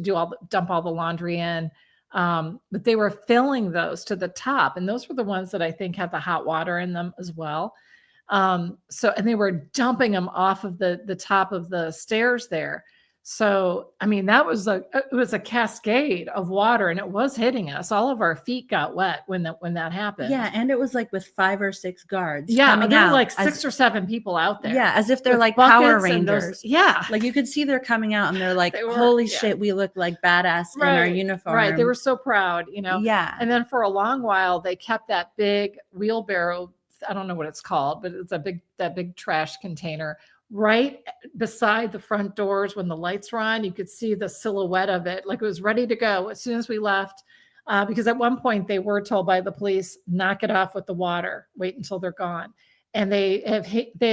dump all the laundry in. But they were filling those to the top, and those were the ones that I think had the hot water in them as well. And they were dumping them off of the top of the stairs there. So, I mean, it was a cascade of water, and it was hitting us. All of our feet got wet when that happened. Yeah, and it was like with 5 or 6 guards. Yeah, there were like as 6 or 7 people out there. Yeah, as if they're with like Power buckets and Rangers. Yeah. Like you could see they're coming out and they're like, holy shit, we look like badass in our uniform. Right. They were so proud, Yeah. And then for a long while, they kept that big wheelbarrow. I don't know what it's called, but it's that big trash container right beside the front doors. When the lights were on, you could see the silhouette of it, like it was ready to go as soon as we left. Because at one point they were told by the police, knock it off with the water, wait until they're gone. And they have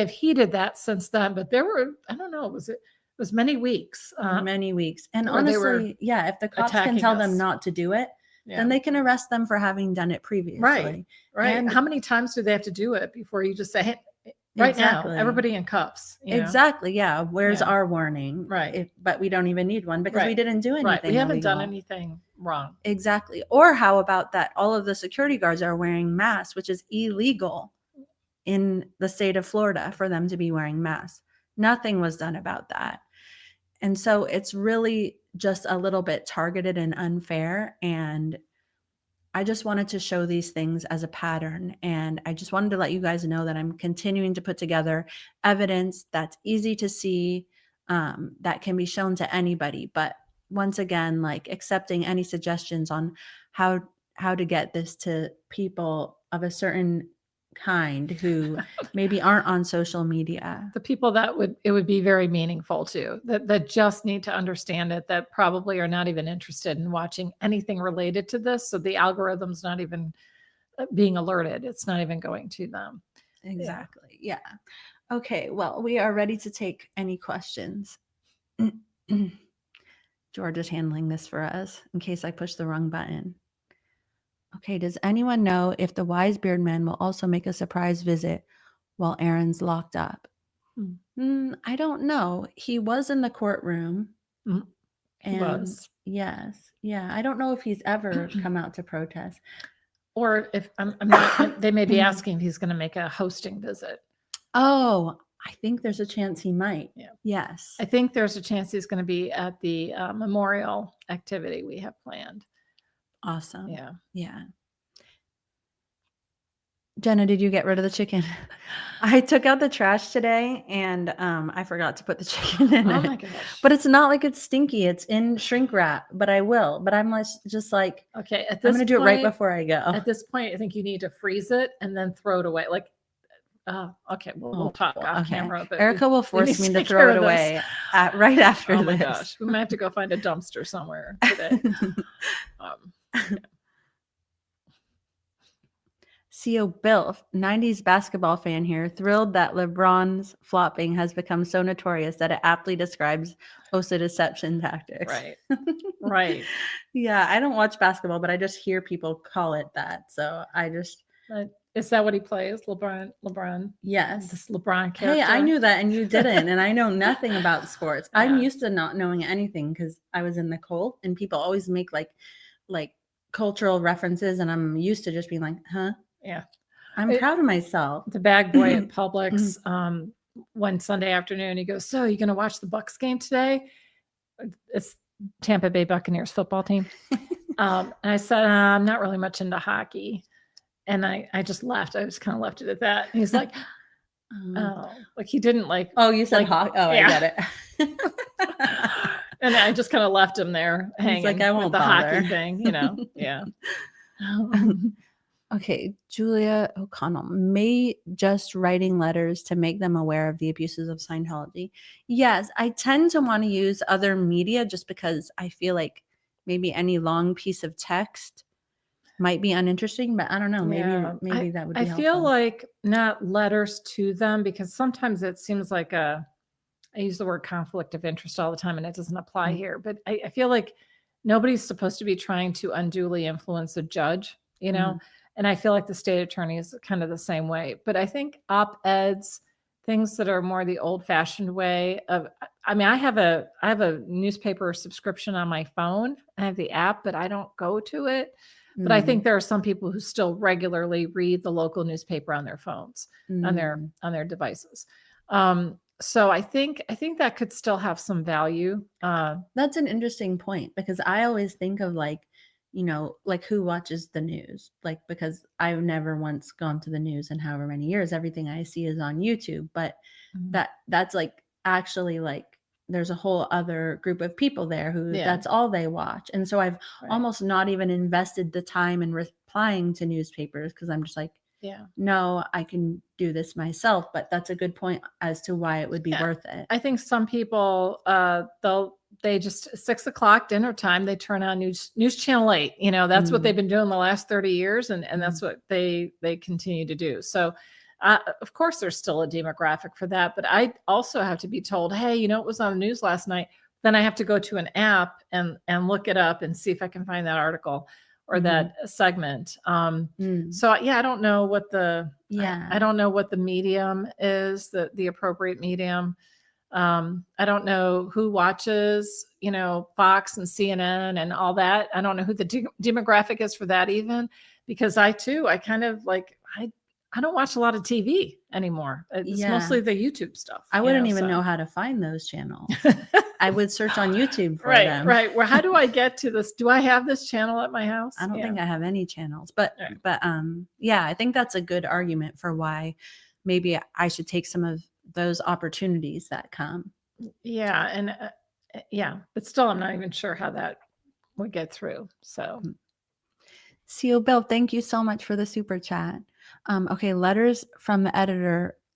heeded that since then. But there were, I don't know, it was many weeks. Many weeks. And where they were honestly, yeah, if the cops can attacking tell us. them not to do it, then they can arrest them for having done it previously. Right. And how many times do they have to do it before you just say, hey, right now, everybody in cuffs? Exactly. Yeah. Where's our warning? Right. But we don't even need one because we didn't do anything. Right. We haven't done illegal. anything wrong. Exactly. Or how about that? All of the security guards are wearing masks, which is illegal in the state of Florida for them to be wearing masks. Nothing was done about that. And so it's really just a little bit targeted and unfair. And I just wanted to show these things as a pattern. And I just wanted to let you guys know that I'm continuing to put together evidence that's easy to see, that can be shown to anybody. But once again, like accepting any suggestions on how to get this to people of a certain kind who maybe aren't on social media. The people that it would be very meaningful to, that just need to understand it, that probably are not even interested in watching anything related to this. So the algorithm's not even being alerted. It's not even going to them. Exactly. Yeah. Okay. Well, we are ready to take any questions. George is handling this for us in case I push the wrong button. Okay, does anyone know if the wise beard man will also make a surprise visit while Aaron's locked up? I don't know. He was in the courtroom. He was. Yes. Yeah. I don't know if he's ever come out to protest. Or if I'm not, they may be asking if he's going to make a hosting visit. Oh, I think there's a chance he might. Yeah. Yes. I think there's a chance he's going to be at the memorial activity we have planned. Awesome. Yeah. Yeah. Jenna, did you get rid of the chicken? I took out the trash today and I forgot to put the chicken in Oh it. my gosh. But it's not like it's stinky. It's in shrink wrap, but I will. But I'm just like, okay, at I'm this going to do it right point- before I go. At this point, I think you need to freeze it and then throw it away. Like, okay, we'll talk off okay. camera. But Erica will we force need me to take throw care it of this. away right after Oh my this. gosh, we might have to go find a dumpster somewhere today. Yeah. CO Bill, 90s basketball fan here, thrilled that LeBron's flopping has become so notorious that it aptly describes OSA deception tactics. Right. Right. Yeah, I don't watch basketball, but I just hear people call it that. So I just. Is that what he plays? LeBron? Yes. This LeBron character? Hey, I knew that and you didn't. And I know nothing about sports. I'm Yeah. used to not knowing anything because I was in the cult and people always make like cultural references. And I'm used to just being like, huh? Yeah. I'm proud of myself. The bag boy at Publix one Sunday afternoon, he goes, so you going to watch the Bucks game today? It's Tampa Bay Buccaneers football team. And I said, I'm not really much into hockey. And I just laughed. I just kind of left it at that. And he's like, oh, like he didn't like. Oh, you said like, hockey. Oh, yeah. I get it. And I just kind of left him there hanging like, I won't with the bother. hockey thing, you know? Yeah. Okay, Julia O'Connell, may just writing letters to make them aware of the abuses of Scientology. Yes, I tend to want to use other media just because I feel like maybe any long piece of text might be uninteresting, but I don't know. Maybe that would be I helpful. feel like not letters to them because sometimes it seems like I use the word conflict of interest all the time and it doesn't apply here, but I feel like nobody's supposed to be trying to unduly influence a judge, you know? And I feel like the state attorney is kind of the same way. But I think op-eds, things that are more the old-fashioned way of, I mean, I have a newspaper subscription on my phone. I have the app, but I don't go to it. But I think there are some people who still regularly read the local newspaper on their phones, on their devices. So I think that could still have some value. That's an interesting point because I always think of like, you know, like who watches the news? Like, because I've never once gone to the news in however many years, everything I see is on YouTube, but that's like actually like there's a whole other group of people there who that's all they watch. And so I've almost not even invested the time in replying to newspapers because I'm just like, no, I can do this myself. But that's a good point as to why it would be worth it. I think some people, they just 6 o'clock dinner time, they turn on news channel 8, you know, that's what they've been doing the last 30 years. And that's what they continue to do. So of course there's still a demographic for that, but I also have to be told, hey, you know, what was on the news last night? Then I have to go to an app and look it up and see if I can find that article or that segment. So I don't know what I don't know what the medium is, the appropriate medium. I don't know who watches, you know, Fox and CNN and all that. I don't know who the demographic is for that even, because I kind of like, I don't watch a lot of TV anymore. It's mostly the YouTube stuff. I wouldn't even know how to find those channels. I would search on YouTube for them. Right. Well, how do I get to this? Do I have this channel at my house? I don't think I have any channels, but I think that's a good argument for why maybe I should take some of those opportunities that come. Yeah. And but still, I'm not even sure how that would get through. So. CO Bill, thank you so much for the super chat. Okay, letters to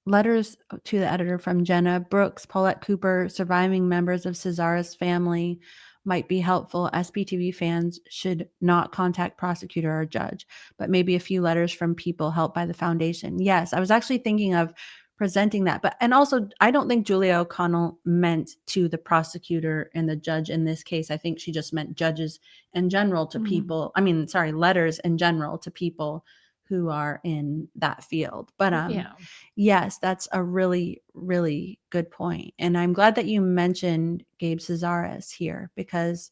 the editor from Jenna Brooks, Paulette Cooper, surviving members of Cesara's family might be helpful. SPTV fans should not contact prosecutor or judge, but maybe a few letters from people helped by the foundation. Yes, I was actually thinking of presenting that, and also I don't think Julia O'Connell meant to the prosecutor and the judge in this case. I think she just meant judges in general to people. I mean, sorry, letters in general to people who are in that field. But Yeah. yes, that's a really, really good point. And I'm glad that you mentioned Gabe Cesaris here, because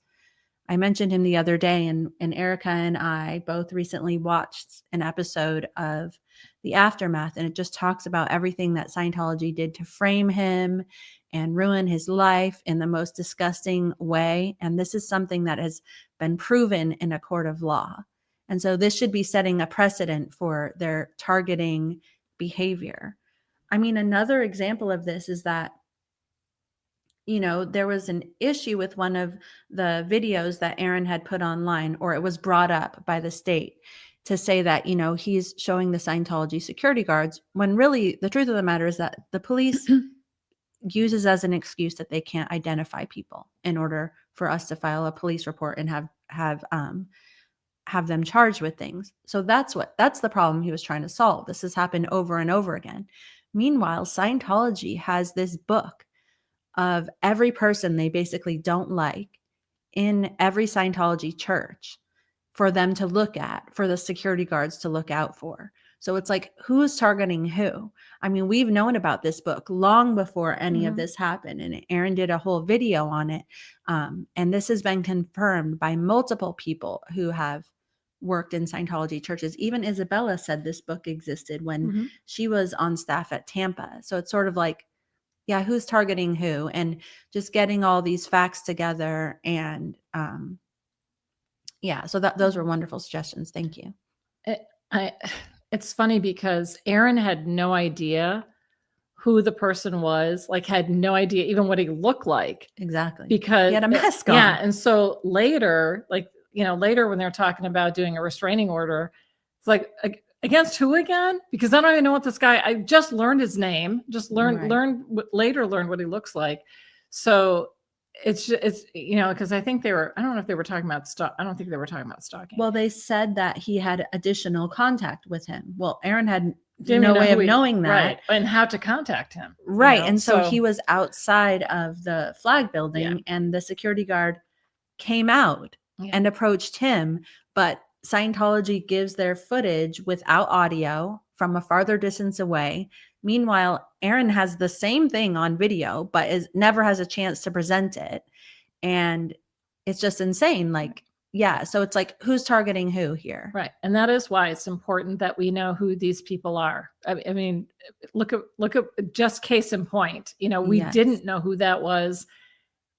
I mentioned him the other day, and Erica and I both recently watched an episode of The Aftermath, and it just talks about everything that Scientology did to frame him and ruin his life in the most disgusting way. And this is something that has been proven in a court of law. And so this should be setting a precedent for their targeting behavior. I mean, another example of this is that, you know, there was an issue with one of the videos that Aaron had put online, or it was brought up by the state to say that, you know, he's showing the Scientology security guards, when really the truth of the matter is that the police uses as an excuse that they can't identify people in order for us to file a police report and have them charged with things. So that's the problem he was trying to solve. This has happened over and over again. Meanwhile, Scientology has this book of every person they basically don't like in every Scientology church for them to look at, for the security guards to look out for. So it's like, who's targeting who? I mean, we've known about this book long before any of this happened, and Aaron did a whole video on it. And this has been confirmed by multiple people who have worked in Scientology churches. Even Isabella said this book existed when she was on staff at Tampa. So it's sort of like, yeah, who's targeting who, and just getting all these facts together. And yeah, so those were wonderful suggestions. Thank you. It's funny because Aaron had no idea who the person was, like had no idea even what he looked like. Exactly. Because he had a mask on. Yeah. And so later, like, you know, later when they're talking about doing a restraining order, it's like, against who again? Because I don't even know what this guy, I just learned his name, learned what he looks like. So it's, you know, because I think I don't know if they were talking about I don't think they were talking about stalking. Well, they said that he had additional contact with him. Well, Aaron had no way of knowing that. Right. And how to contact him. Right. You know? And so he was outside of the flag building, and the security guard came out and approached him, but Scientology gives their footage without audio from a farther distance away. Meanwhile, Aaron has the same thing on video, but never has a chance to present it. And it's just insane. Like, yeah. So it's like, who's targeting who here? Right. And that is why it's important that we know who these people are. I mean, look at just case in point. You know, we didn't know who that was.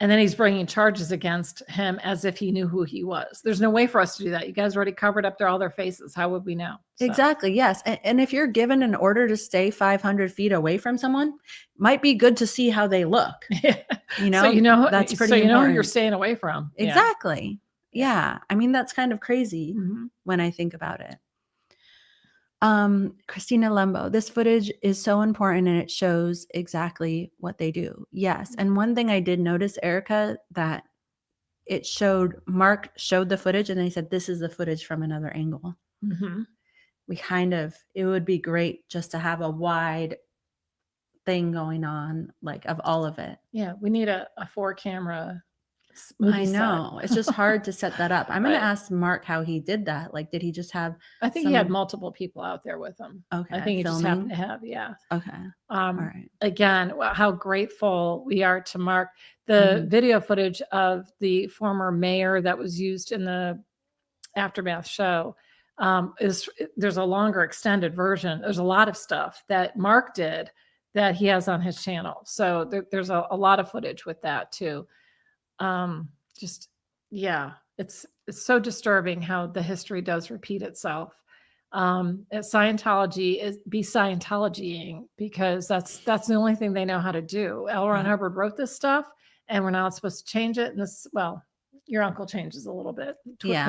And then he's bringing charges against him as if he knew who he was. There's no way for us to do that. You guys already covered up all their faces. How would we know? So. Exactly. Yes. And if you're given an order to stay 500 feet away from someone, might be good to see how they look. You know, so you know, that's pretty so you important. know who you're staying away from. Exactly. Yeah. I mean, that's kind of crazy when I think about it. Christina Lembo, this footage is so important and it shows exactly what they do. Yes. And one thing I did notice, Erica, that it showed, Mark showed the footage and they said, this is the footage from another angle. We it would be great just to have a wide thing going on, like of all of it. Yeah. We need a 4-camera. I know. It's just hard to set that up. I'm going to ask Mark how he did that. Like, did he just have? I think he had multiple people out there with him. Okay. I think he just happened to have, Okay. All right. Again, how grateful we are to Mark. The video footage of the former mayor that was used in the Aftermath show there's a longer extended version. There's a lot of stuff that Mark did that he has on his channel. So there's a lot of footage with that too. It's so disturbing how the history does repeat itself. Scientology is Scientologying because that's the only thing they know how to do. L. Ron Hubbard wrote this stuff, and we're not supposed to change it. And your uncle changes a little bit.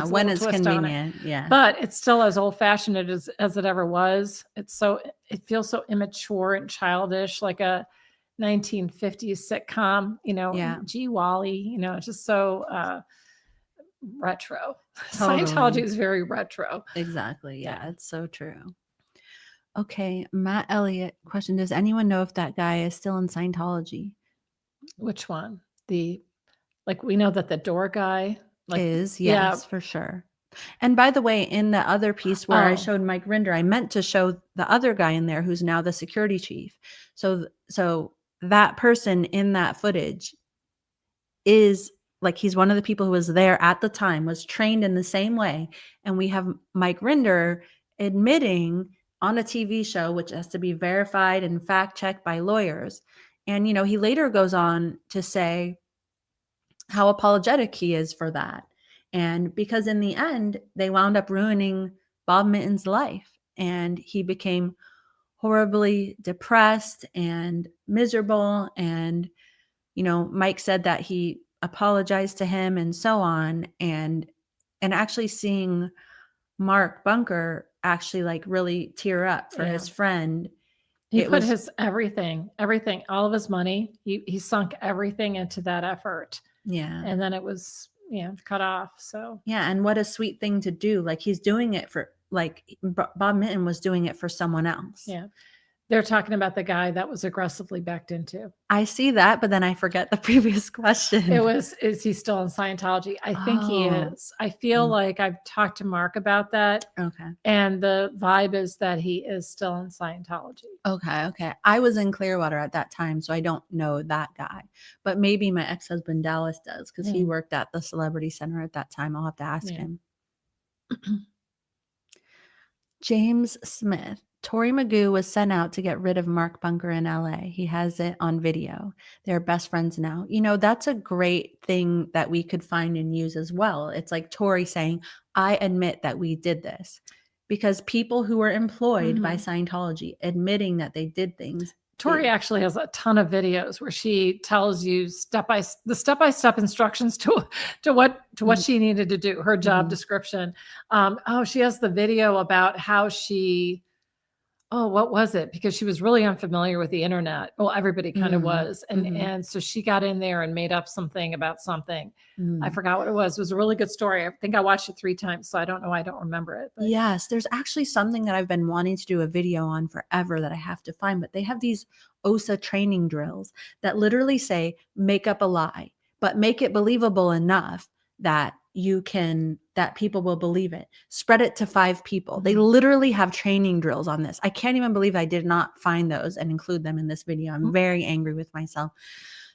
When it's convenient. Yeah. But it's still as old fashioned as it ever was. It feels so immature and childish, like a 1950s sitcom, G. Wally, it's just so retro. Totally. Scientology is very retro. Exactly. Yeah, it's so true. Okay, Matt Elliott question: does anyone know if that guy is still in Scientology? Which one? We know that the door guy is, yes, for sure. And by the way, in the other piece where I Oh. showed Mike Rinder, I meant to show the other guy in there who's now the security chief. So that person in that footage is like, he's one of the people who was there at the time, was trained in the same way. And we have Mike Rinder admitting on a TV show, which has to be verified and fact checked by lawyers. And, you know, he later goes on to say how apologetic he is for that. And because in the end, they wound up ruining Bob Mitten's life. And he became horribly depressed and miserable. And, you know, Mike said that he apologized to him and so on. And actually seeing Mark Bunker actually like really tear up for his friend. He It put was- his everything, all of his money. He sunk everything into that effort. Yeah. And then it was, cut off. So Yeah. And what a sweet thing to do. Like, he's doing it for, like, Bob Mitten was doing it for someone else. yeah, they're talking about the guy that was aggressively backed into. I see that, but then I forget the previous question. It was, is he still in Scientology? I think he Oh. is. I feel like I've talked to Mark about that. Okay. And the vibe is that he is still in Scientology. Okay. I was in Clearwater at that time, so I don't know that guy. But maybe my ex-husband Dallas does, because he worked at the Celebrity Center at that time. I'll have to ask him. James Smith. Tori Magoo was sent out to get rid of Mark Bunker in LA. He has it on video. They're best friends now. You know, that's a great thing that we could find and use as well. It's like Tori saying, I admit that we did this. Because people who were employed by Scientology admitting that they did things. Tori actually has a ton of videos where she tells you the step-by-step instructions to what she needed to do, her job description. She has the video about how she, what was it? Because she was really unfamiliar with the internet. Well, everybody kind of was. And so she got in there and made up something about something. I forgot what it was. It was a really good story. I think I watched it 3 times, so I don't know. I don't remember it. But. Yes, there's actually something that I've been wanting to do a video on forever that I have to find, but they have these OSA training drills that literally say, make up a lie, but make it believable enough that that people will believe it. Spread it to 5 people. They literally have training drills on this. I can't even believe I did not find those and include them in this video. I'm very angry with myself.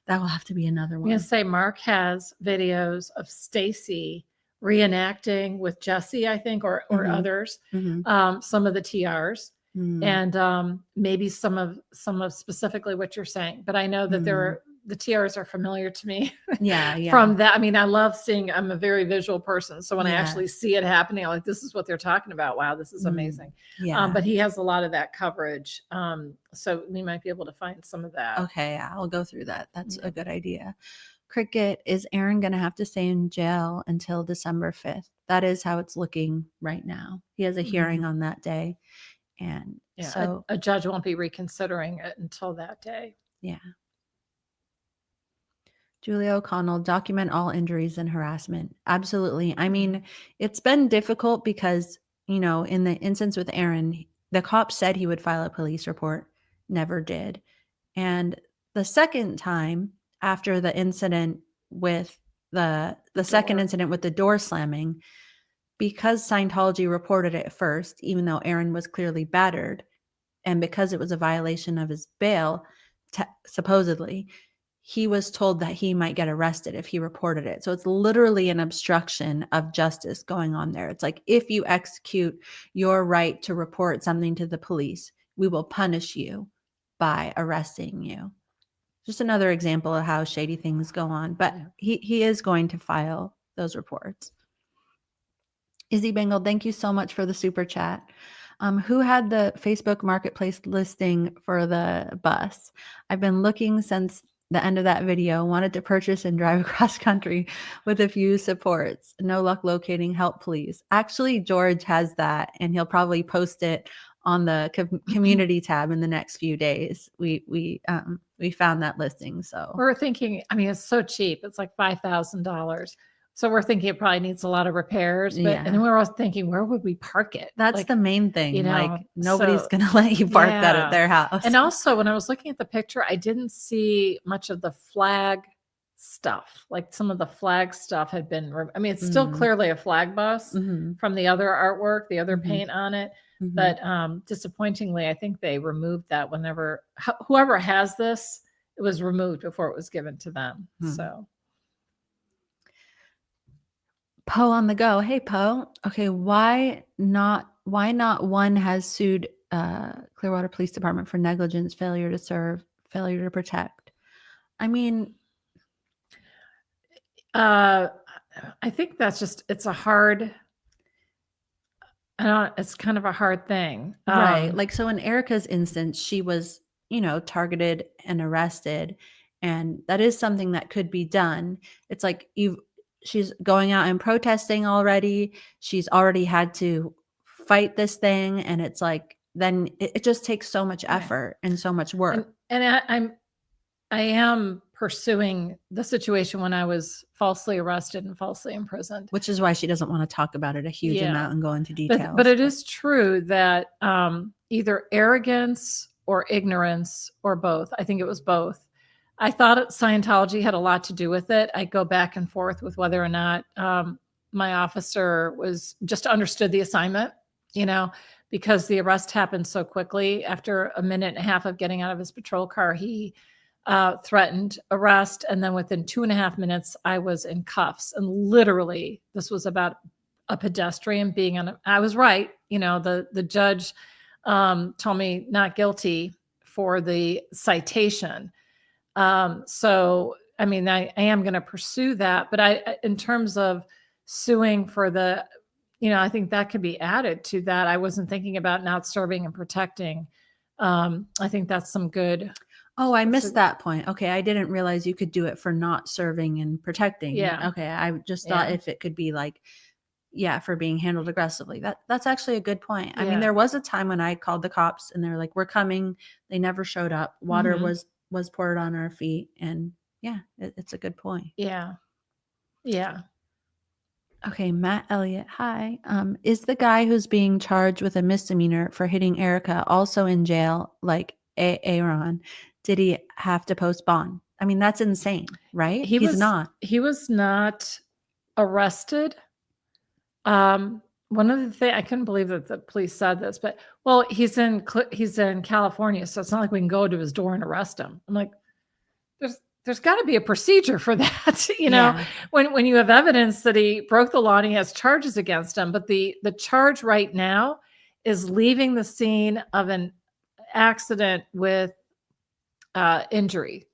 That will have to be another one. I'm going to say Mark has videos of Stacy reenacting with Jesse, I think, or others, some of the TRs. And maybe some of specifically what you're saying. But I know that the TRs are familiar to me. Yeah. From that, I mean, I love seeing. I'm a very visual person, so when I actually see it happening, I'm like, "This is what they're talking about. Wow, this is amazing." Yeah. But he has a lot of that coverage, so we might be able to find some of that. Okay, yeah, I'll go through that. That's a good idea. Cricket, is Aaron going to have to stay in jail until December 5th? That is how it's looking right now. He has a hearing on that day. And so a judge won't be reconsidering it until that day. Yeah. Julia O'Connell, document all injuries and harassment. Absolutely. I mean, it's been difficult because, you know, in the instance with Aaron, the cop said he would file a police report, never did. And the second time after the incident with the second incident with the door slamming, because Scientology reported it first, even though Aaron was clearly battered, and because it was a violation of his bail, supposedly, he was told that he might get arrested if he reported it. So it's literally an obstruction of justice going on there. It's like, if you execute your right to report something to the police, we will punish you by arresting you. Just another example of how shady things go on. But he is going to file those reports. Izzy Bengal, thank you so much for the super chat. Who had the Facebook Marketplace listing for the bus? I've been looking since the end of that video, wanted to purchase and drive across country with a few supports. No luck locating, help please. Actually, George has that and he'll probably post it on the community tab in the next few days. We found that listing. So we're thinking, I mean, it's so cheap. It's like $5,000. So we're thinking it probably needs a lot of repairs, but and then we're also thinking, where would we park it? That's like, the main thing. You know, like nobody's going to let you park that at their house. And also when I was looking at the picture, I didn't see much of the flag stuff. Like some of the flag stuff had been, I mean, it's still clearly a flag bus from the other artwork, the other paint on it. But disappointingly, I think they removed that whenever, whoever has this, it was removed before it was given to them. So. Poe on the go. Hey, Poe. Okay, why not one has sued Clearwater Police Department for negligence, failure to serve, failure to protect? I mean, I think that's just, it's a hard, it's kind of a hard thing. Right. Like, so in Erica's instance, she was, targeted and arrested, and that is something that could be done. It's like she's going out and protesting already. She's already had to fight this thing. And it's like, then it just takes so much effort and so much work. And I am pursuing the situation when I was falsely arrested and falsely imprisoned. Which is why she doesn't want to talk about it a huge amount and go into details. But it is true that either arrogance or ignorance or both. I think it was both. I thought Scientology had a lot to do with it. I go back and forth with whether or not my officer was just understood the assignment, because the arrest happened so quickly. After a minute and a half of getting out of his patrol car, he threatened arrest. And then within 2.5 minutes, I was in cuffs. And literally, this was about a pedestrian being on I was right. The judge told me not guilty for the citation. So, I mean, I am going to pursue that, but in terms of suing for the, I think that could be added to that. I wasn't thinking about not serving and protecting. I think that's some good. Oh, I missed that point. Okay. I didn't realize you could do it for not serving and protecting. Yeah. Okay. I just thought if it could be like, for being handled aggressively. That's actually a good point. I mean, there was a time when I called the cops and they were like, we're coming. They never showed up. Water was poured on our feet, and it's a good point. Yeah. Okay, Matt Elliott, hi. Is the guy who's being charged with a misdemeanor for hitting Erica also in jail like Aaron? Did he have to post bond? I mean, that's insane, right? He's not. He was not arrested. One of the things, I couldn't believe that the police said this, but he's in California, so it's not like we can go to his door and arrest him. I'm like, there's got to be a procedure for that, when you have evidence that he broke the law and he has charges against him. But the charge right now is leaving the scene of an accident with injury,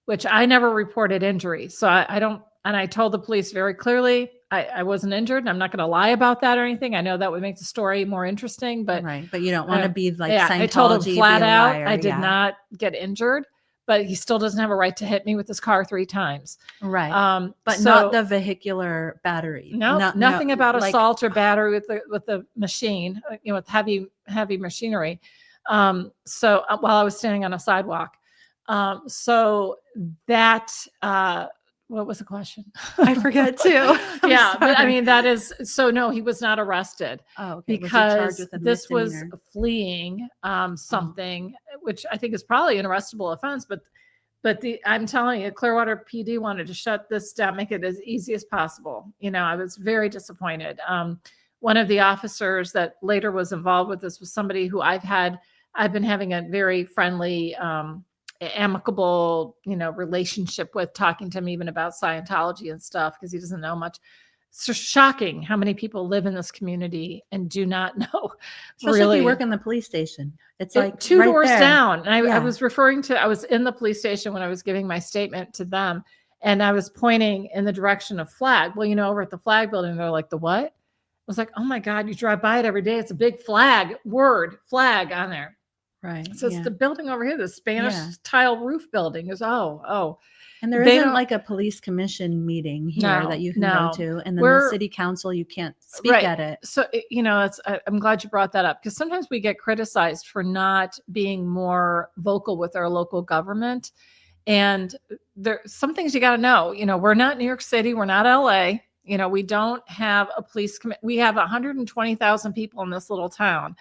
which I never reported injury. So I don't, and I told the police very clearly, I wasn't injured, and I'm not going to lie about that or anything. I know that would make the story more interesting, but you don't want to be like Scientology. I told him flat out, I did not get injured, but he still doesn't have a right to hit me with his car 3 times. Right. But not the vehicular battery. No, nothing about assault or battery with the machine, with heavy machinery. So while I was standing on a sidewalk, so that. What was the question? I forget too. But I mean, that is, so no, he was not arrested. Oh, okay. Because this was fleeing something, which I think is probably an arrestable offense, but I'm telling you, Clearwater PD wanted to shut this down, make it as easy as possible. I was very disappointed. One of the officers that later was involved with this was somebody who I've been having a very friendly, amicable, relationship with, talking to him even about Scientology and stuff, because he doesn't know much. It's just shocking how many people live in this community and do not know. Especially if you work in the police station. It's like 2 right doors there. down. And I was I was in the police station when I was giving my statement to them, and I was pointing in the direction of flag. Well, over at the flag building, they're like, the what? I was like, oh my God, you drive by it every day. It's a big flag on there. Right. So it's the building over here, the Spanish tile roof building is, and there isn't like a police commission meeting here that you can go to. And then the city council, you can't speak at it. So, I'm glad you brought that up, because sometimes we get criticized for not being more vocal with our local government. And there's some things you got to know, we're not New York City. We're not LA. We don't have a police we have 120,000 people in this little town.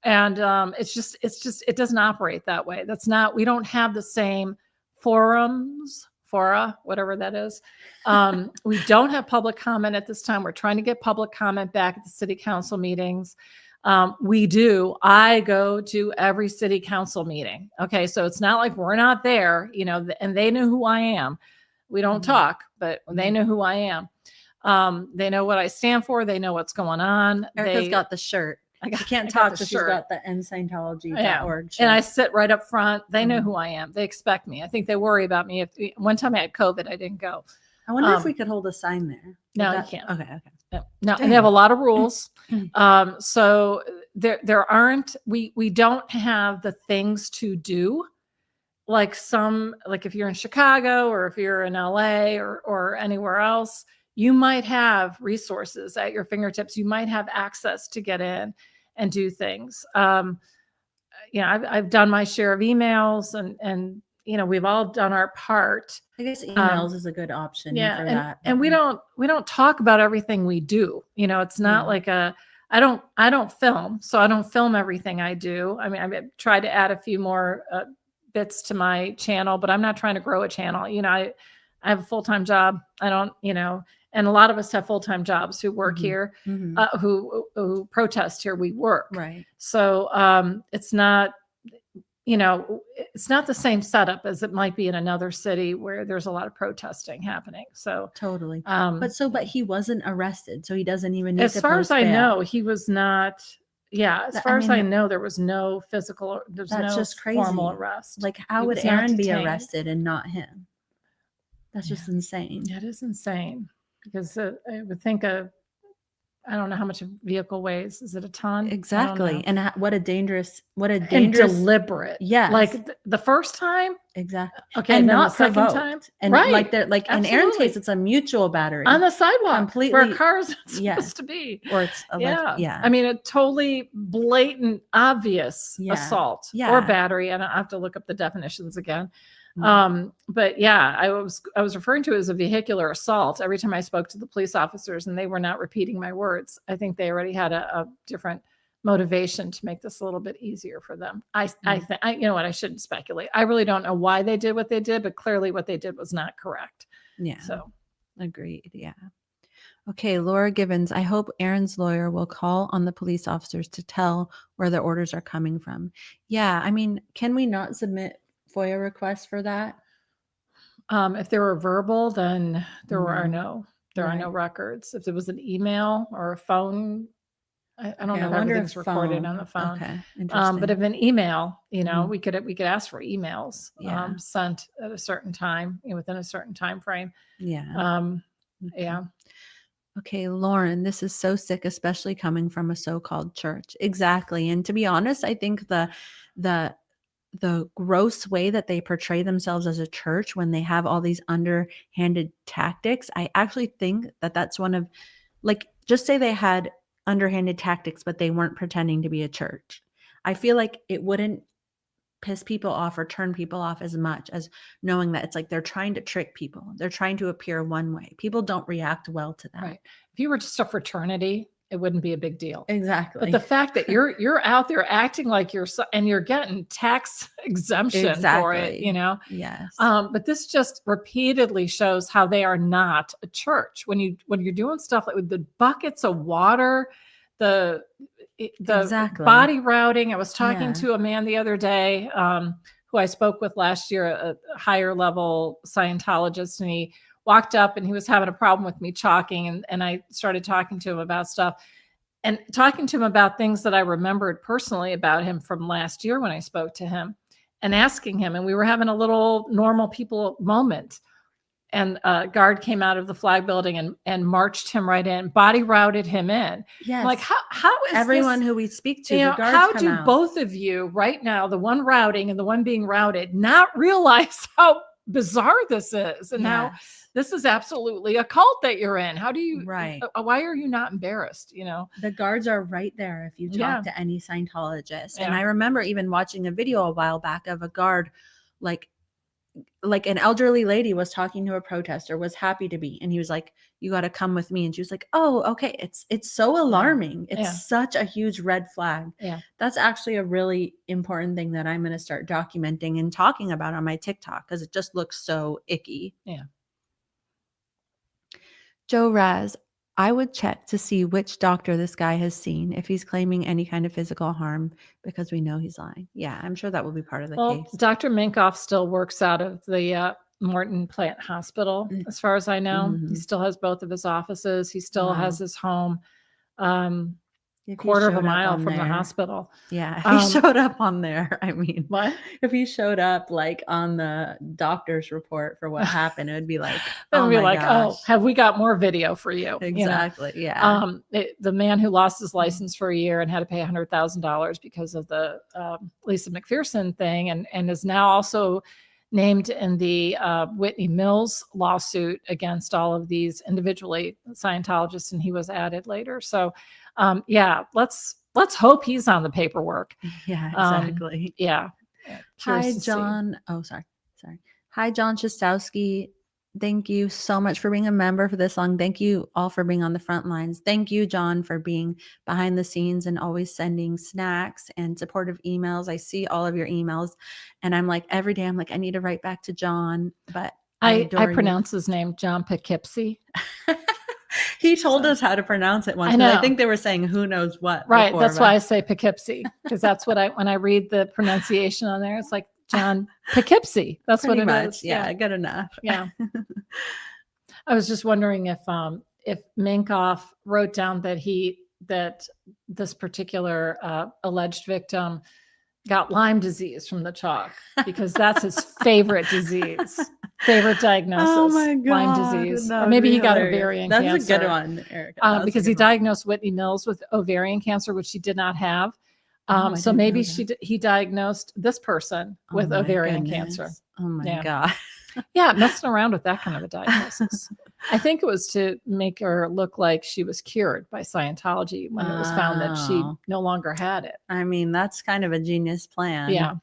And it doesn't operate that way. We don't have the same forums fora, whatever that is. We don't have public comment at this time. We're trying to get public comment back at the city council meetings. I go to every city council meeting. Okay. So it's not like we're not there, and they know who I am. We don't talk, but they know who I am. They know what I stand for. They know what's going on. Erica's got the shirt. She can't talk, so she's got the Scientology.org shirt. And I sit right up front. They know who I am. They expect me. I think they worry about me. One time I had COVID, I didn't go. I wonder if we could hold a sign there. No, you can't. Okay. No, and they have a lot of rules. So there aren't, we don't have the things to do like if you're in Chicago or if you're in LA or anywhere else, you might have resources at your fingertips. You might have access to get in and do things. I've done my share of emails and we've all done our part. I guess emails is a good option for that. And we don't talk about everything we do. It's not like I don't film, so I don't film everything I do. I mean, I've tried to add a few more bits to my channel, but I'm not trying to grow a channel. I have a full-time job. I don't, and a lot of us have full-time jobs who work here, who protest here. We work. Right. So it's not, it's not the same setup as it might be in another city where there's a lot of protesting happening. So totally. But he wasn't arrested, so he doesn't even need as to far post as I bail. know, he was not. Yeah, as far as I know, there was no physical. There's no just crazy. Formal arrest. Like, how He would was not Aaron be detained. arrested and not him? That's just insane. It is insane because I would think I don't know how much a vehicle weighs. Is it a ton? Exactly. And what a dangerous and deliberate. Yeah. Like the first time. Exactly. Okay. And then not the second provoked. time. And right. in Aaron's case, it's a mutual battery on the sidewalk completely where cars are supposed to be. Or it's I mean, a totally blatant, obvious assault or battery. And I have to look up the definitions again. But yeah, I was referring to it as a vehicular assault every time I spoke to the police officers, and they were not repeating my words. I think they already had a different motivation to make this a little bit easier for them. I think, you know what, I shouldn't speculate. I really don't know why they did what they did, but clearly what they did was not correct. Yeah. So agreed. Yeah. Okay, Laura Gibbons, I hope Aaron's lawyer will call on the police officers to tell where their orders are coming from. Yeah, I mean, can we not submit FOIA requests for that? If they were verbal, then there are no records. If it was an email or a phone, I don't know if everything's recorded on the phone. Okay, but if an email, we could ask for emails sent at a certain time, within a certain time frame. Yeah. Yeah. Okay, Lauren, this is so sick, especially coming from a so-called church. Exactly. And to be honest, I think the gross way that they portray themselves as a church when they have all these underhanded tactics, I actually think that that's one of, just say they had underhanded tactics, but they weren't pretending to be a church. I feel like it wouldn't piss people off or turn people off as much as knowing that it's like they're trying to trick people. They're trying to appear one way. People don't react well to that. Right. If you were just a fraternity, it wouldn't be a big deal. Exactly. But the fact that you're out there acting like and you're getting tax exemption for it, Yes. But this just repeatedly shows how they are not a church. When you're doing stuff like with the buckets of water, the body routing. I was talking to a man the other day who I spoke with last year, a higher level Scientologist, and he walked up and he was having a problem with me chalking, and I started talking to him about stuff and talking to him about things that I remembered personally about him from last year when I spoke to him, and asking him, and we were having a little normal people moment. And a guard came out of the flag building and marched him right in, body routed him in. Yes. Like, how is everyone this, who we speak to, the guards how come do out. Both of you right now, the one routing and the one being routed, not realize how bizarre this is and how this is absolutely a cult that you're in? How do you, why are you not embarrassed? The guards are right there if you talk to any Scientologist. And I remember even watching a video a while back of a guard, like an elderly lady was talking to a protester, was happy to be, and he was like, you got to come with me, and she was like, oh, okay. It's so alarming. It's Yeah. such a huge red flag. Yeah. That's actually a really important thing that I'm going to start documenting and talking about on my TikTok, because it just looks so icky. Yeah. Joe Raz, I would check to see which doctor this guy has seen if he's claiming any kind of physical harm, because we know he's lying. Yeah, I'm sure that will be part of the Well, case. Dr. Minkoff still works out of the Morton Plant Hospital, as far as I know. He still has both of his offices. He still has his home. If he Quarter of a showed up mile on from the there. hospital. Yeah, if he showed up on there, I mean, what? If he showed up like on the doctor's report for what happened, it would be like, It oh would be my like, gosh. oh, have we got more video for you? Exactly. You know? Yeah. The man who lost his license for a year and had to pay $100,000 because of the Lisa McPherson thing, and is now also named in the Whitney Mills lawsuit against all of these individually Scientologists, and he was added later. So, yeah, let's hope he's on the paperwork. Yeah, exactly. Yeah. Hi, John. Oh, sorry. Hi, John Shastowski. Thank you so much for being a member for this long. Thank you all for being on the front lines. Thank you, John, for being behind the scenes and always sending snacks and supportive emails. I see all of your emails, and I'm like, every day I'm like, I need to write back to John, but I adore you. pronounce his name John Poughkeepsie. He told us how to pronounce it once. I know. I think they were saying who knows what. Right. before, That's but- why I say Poughkeepsie, because that's what when I read the pronunciation on there, it's like John Poughkeepsie. That's Pretty what it much. is. Yeah, good enough. Yeah. I was just wondering if Minkoff wrote down that this particular alleged victim got Lyme disease from the chalk, because that's his favorite disease, favorite diagnosis. Oh my God. Lyme disease. That Or would maybe be he got hilarious. ovarian That's cancer. a good one, Erica. That's a Because good he one. diagnosed Whitney Mills with ovarian cancer, which she did not have. Oh, I So didn't maybe know he diagnosed this person with Oh my ovarian goodness. cancer. Oh my Yeah. God. Yeah, messing around with that kind of a diagnosis. I think it was to make her look like she was cured by Scientology when it was found that she Oh. no longer had it. I mean, that's kind of a genius plan. Yeah.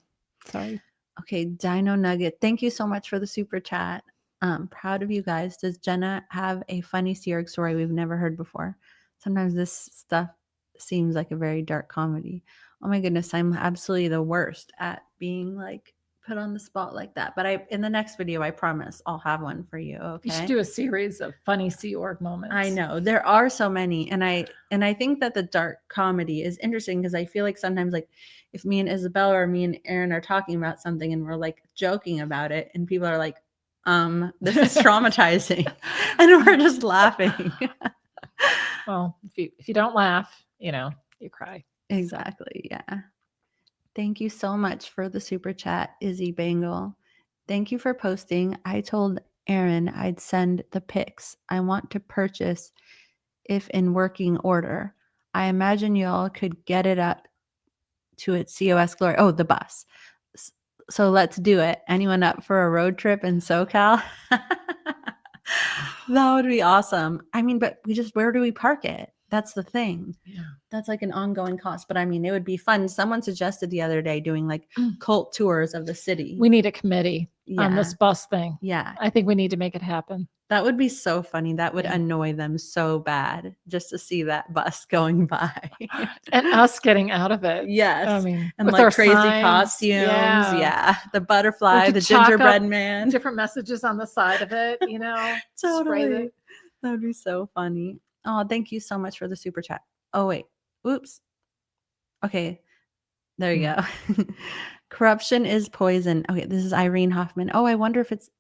Sorry. Okay, Dino Nugget. Thank you so much for the super chat. Proud of you guys. Does Jenna have a funny Sea Org story we've never heard before? Sometimes this stuff seems like a very dark comedy. Oh my goodness, I'm absolutely the worst at being like put on the spot like that. But in the next video, I promise I'll have one for you. Okay. You should do a series of funny Sea Org moments. I know there are so many, and I think that the dark comedy is interesting, because I feel like sometimes, like if me and Isabella or me and Aaron are talking about something and we're like joking about it, and people are like, this is traumatizing, and we're just laughing. Well, if you don't laugh, you cry. Exactly. Yeah. Thank you so much for the super chat, Izzy Bangle. Thank you for posting. I told Aaron I'd send the pics I want to purchase if in working order. I imagine y'all could get it up to its COS glory. Oh, the bus. So let's do it. Anyone up for a road trip in SoCal? That would be awesome. I mean, but where do we park it? That's the thing. Yeah. That's like an ongoing cost. But I mean, it would be fun. Someone suggested the other day doing like cult tours of the city. We need a committee on this bus thing. Yeah. I think we need to make it happen. That would be so funny. That would annoy them so bad, just to see that bus going by. And us getting out of it. Yes. I mean, and with like our crazy signs. costumes. Yeah. Yeah. The butterfly, We could the chalk gingerbread up man. Different messages on the side of it, Totally. Spray it. That would be so funny. Oh, thank you so much for the super chat. Oh, wait. Oops. Okay. There you go. Corruption is poison. Okay. This is Irene Hoffman. Oh, I wonder if it's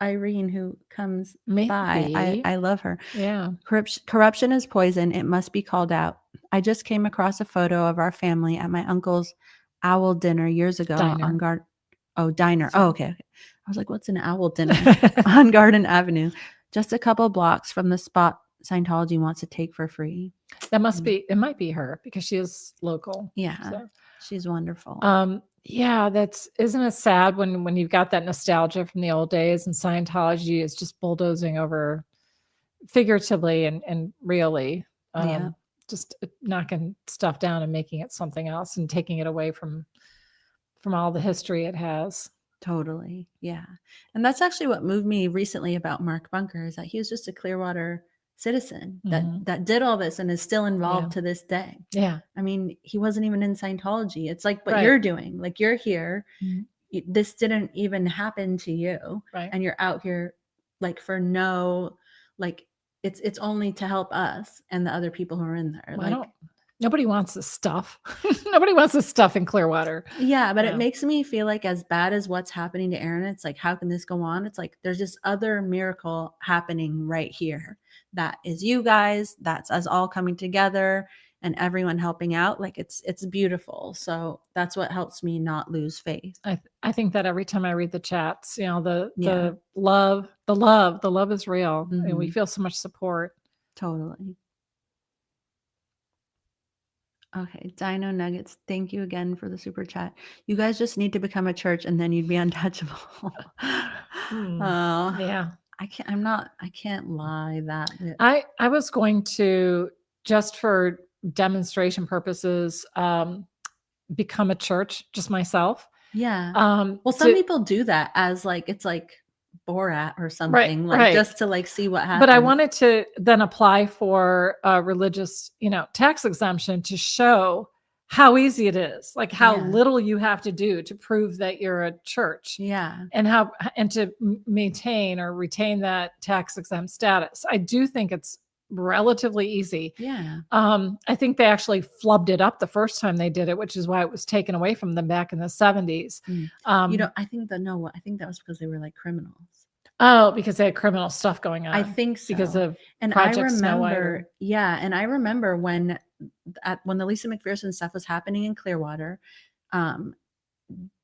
Irene who comes by. I love her. Yeah. Corruption is poison. It must be called out. I just came across a photo of our family at my uncle's owl dinner years ago on Diner. Oh, okay. I was like, what's an owl dinner? On Garden Avenue, just a couple blocks from the spot Scientology wants to take for free. That must be, it might be her because she is local. Yeah. So. She's wonderful. Yeah, isn't it sad when you've got that nostalgia from the old days and Scientology is just bulldozing over figuratively and really, just knocking stuff down and making it something else and taking it away from all the history it has. Totally. Yeah. And that's actually what moved me recently about Mark Bunker, is that he was just a Clearwater citizen that did all this and is still involved to this day. Yeah. I mean, he wasn't even in Scientology. It's like what Right. you're doing. Like, you're here. Mhm. This didn't even happen to you. Right. And you're out here like for no, like it's only to help us and the other people who are in there. Well, nobody wants this stuff. Nobody wants this stuff in Clearwater. Yeah, but it makes me feel like, as bad as what's happening to Aaron, it's like, how can this go on? It's like, there's this other miracle happening right here. That is you guys. That's us all coming together and everyone helping out. Like, it's beautiful. So that's what helps me not lose faith. I think that every time I read the chats, you know, the love is real. And we feel so much support. Totally. Okay, Dino Nuggets, thank you again for the super chat. You guys just need to become a church and then you'd be untouchable. Oh, Yeah. I can't lie that. I was going to, just for demonstration purposes, become a church just myself. Yeah. Well, some people do that as like, it's like Borat or something, just to like see what happens. But I wanted to then apply for a religious, tax exemption to show how easy it is, like how little you have to do to prove that you're a church. Yeah. And to maintain or retain that tax exempt status. I do think it's relatively easy. Yeah. I think they actually flubbed it up the first time they did it, which is why it was taken away from them back in the 70s. I think that was because they were like criminals. Oh, because they had criminal stuff going on. I think so. Because of Project Snow White. Yeah, and I remember when the Lisa McPherson stuff was happening in Clearwater,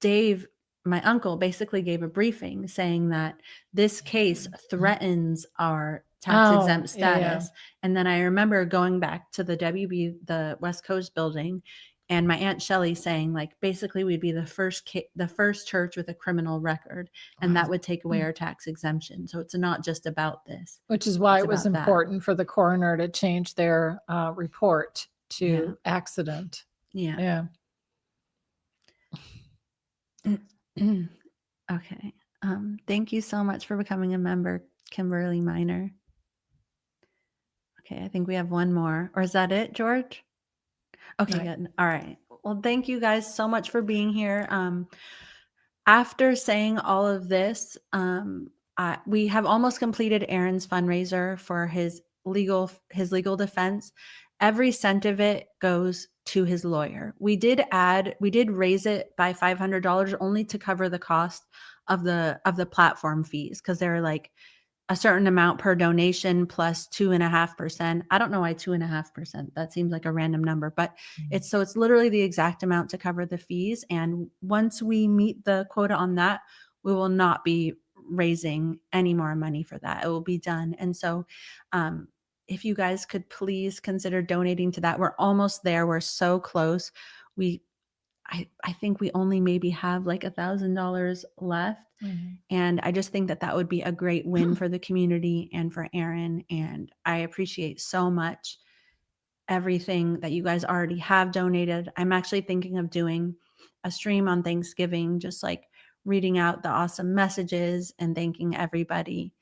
Dave, my uncle, basically gave a briefing saying that this case threatens our tax exempt status. And then I remember going back to the WB, the West Coast building, and my Aunt Shelley saying, like, basically we'd be the first church with a criminal record, and that would take away our tax exemption. So it's not just about this. Which is why it was important for the coroner to change their report to accident. Yeah. Okay. Thank you so much for becoming a member, Kimberly Miner. Okay, I think we have one more. Or is that it, George? Okay, good. All right. Well, thank you guys so much for being here. After saying all of this, we have almost completed Aaron's fundraiser for his legal defense. Every cent of it goes to his lawyer. We did raise it by $500 only to cover the cost of the platform fees, because they're like a certain amount per donation plus 2.5%. I don't know why 2.5%. That seems like a random number, but it's literally the exact amount to cover the fees. And once we meet the quota on that, we will not be raising any more money for that. It will be done. And so, if you guys could please consider donating to that. We're almost there. We're so close. I think we only maybe have like $1,000 left. And I just think that would be a great win for the community and for Aaron. And I appreciate so much everything that you guys already have donated. I'm actually thinking of doing a stream on Thanksgiving, just like reading out the awesome messages and thanking everybody.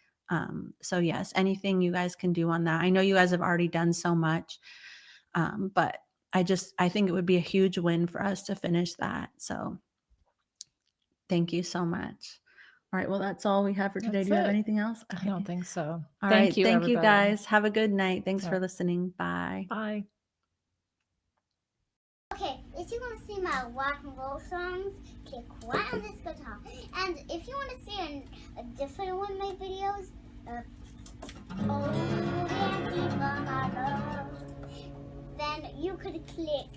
So yes, anything you guys can do on that. I know you guys have already done so much, but I think it would be a huge win for us to finish that. So thank you so much. All right. Well, that's all we have for today. Do you have anything else? Okay. I don't think so. All Thank right. you. Thank everybody. you guys. Have a good night. Thanks for listening. Bye. Bye. Okay, if you want to see my rock and roll songs, click right on this guitar. And if you want to see a different one of my videos, then you could click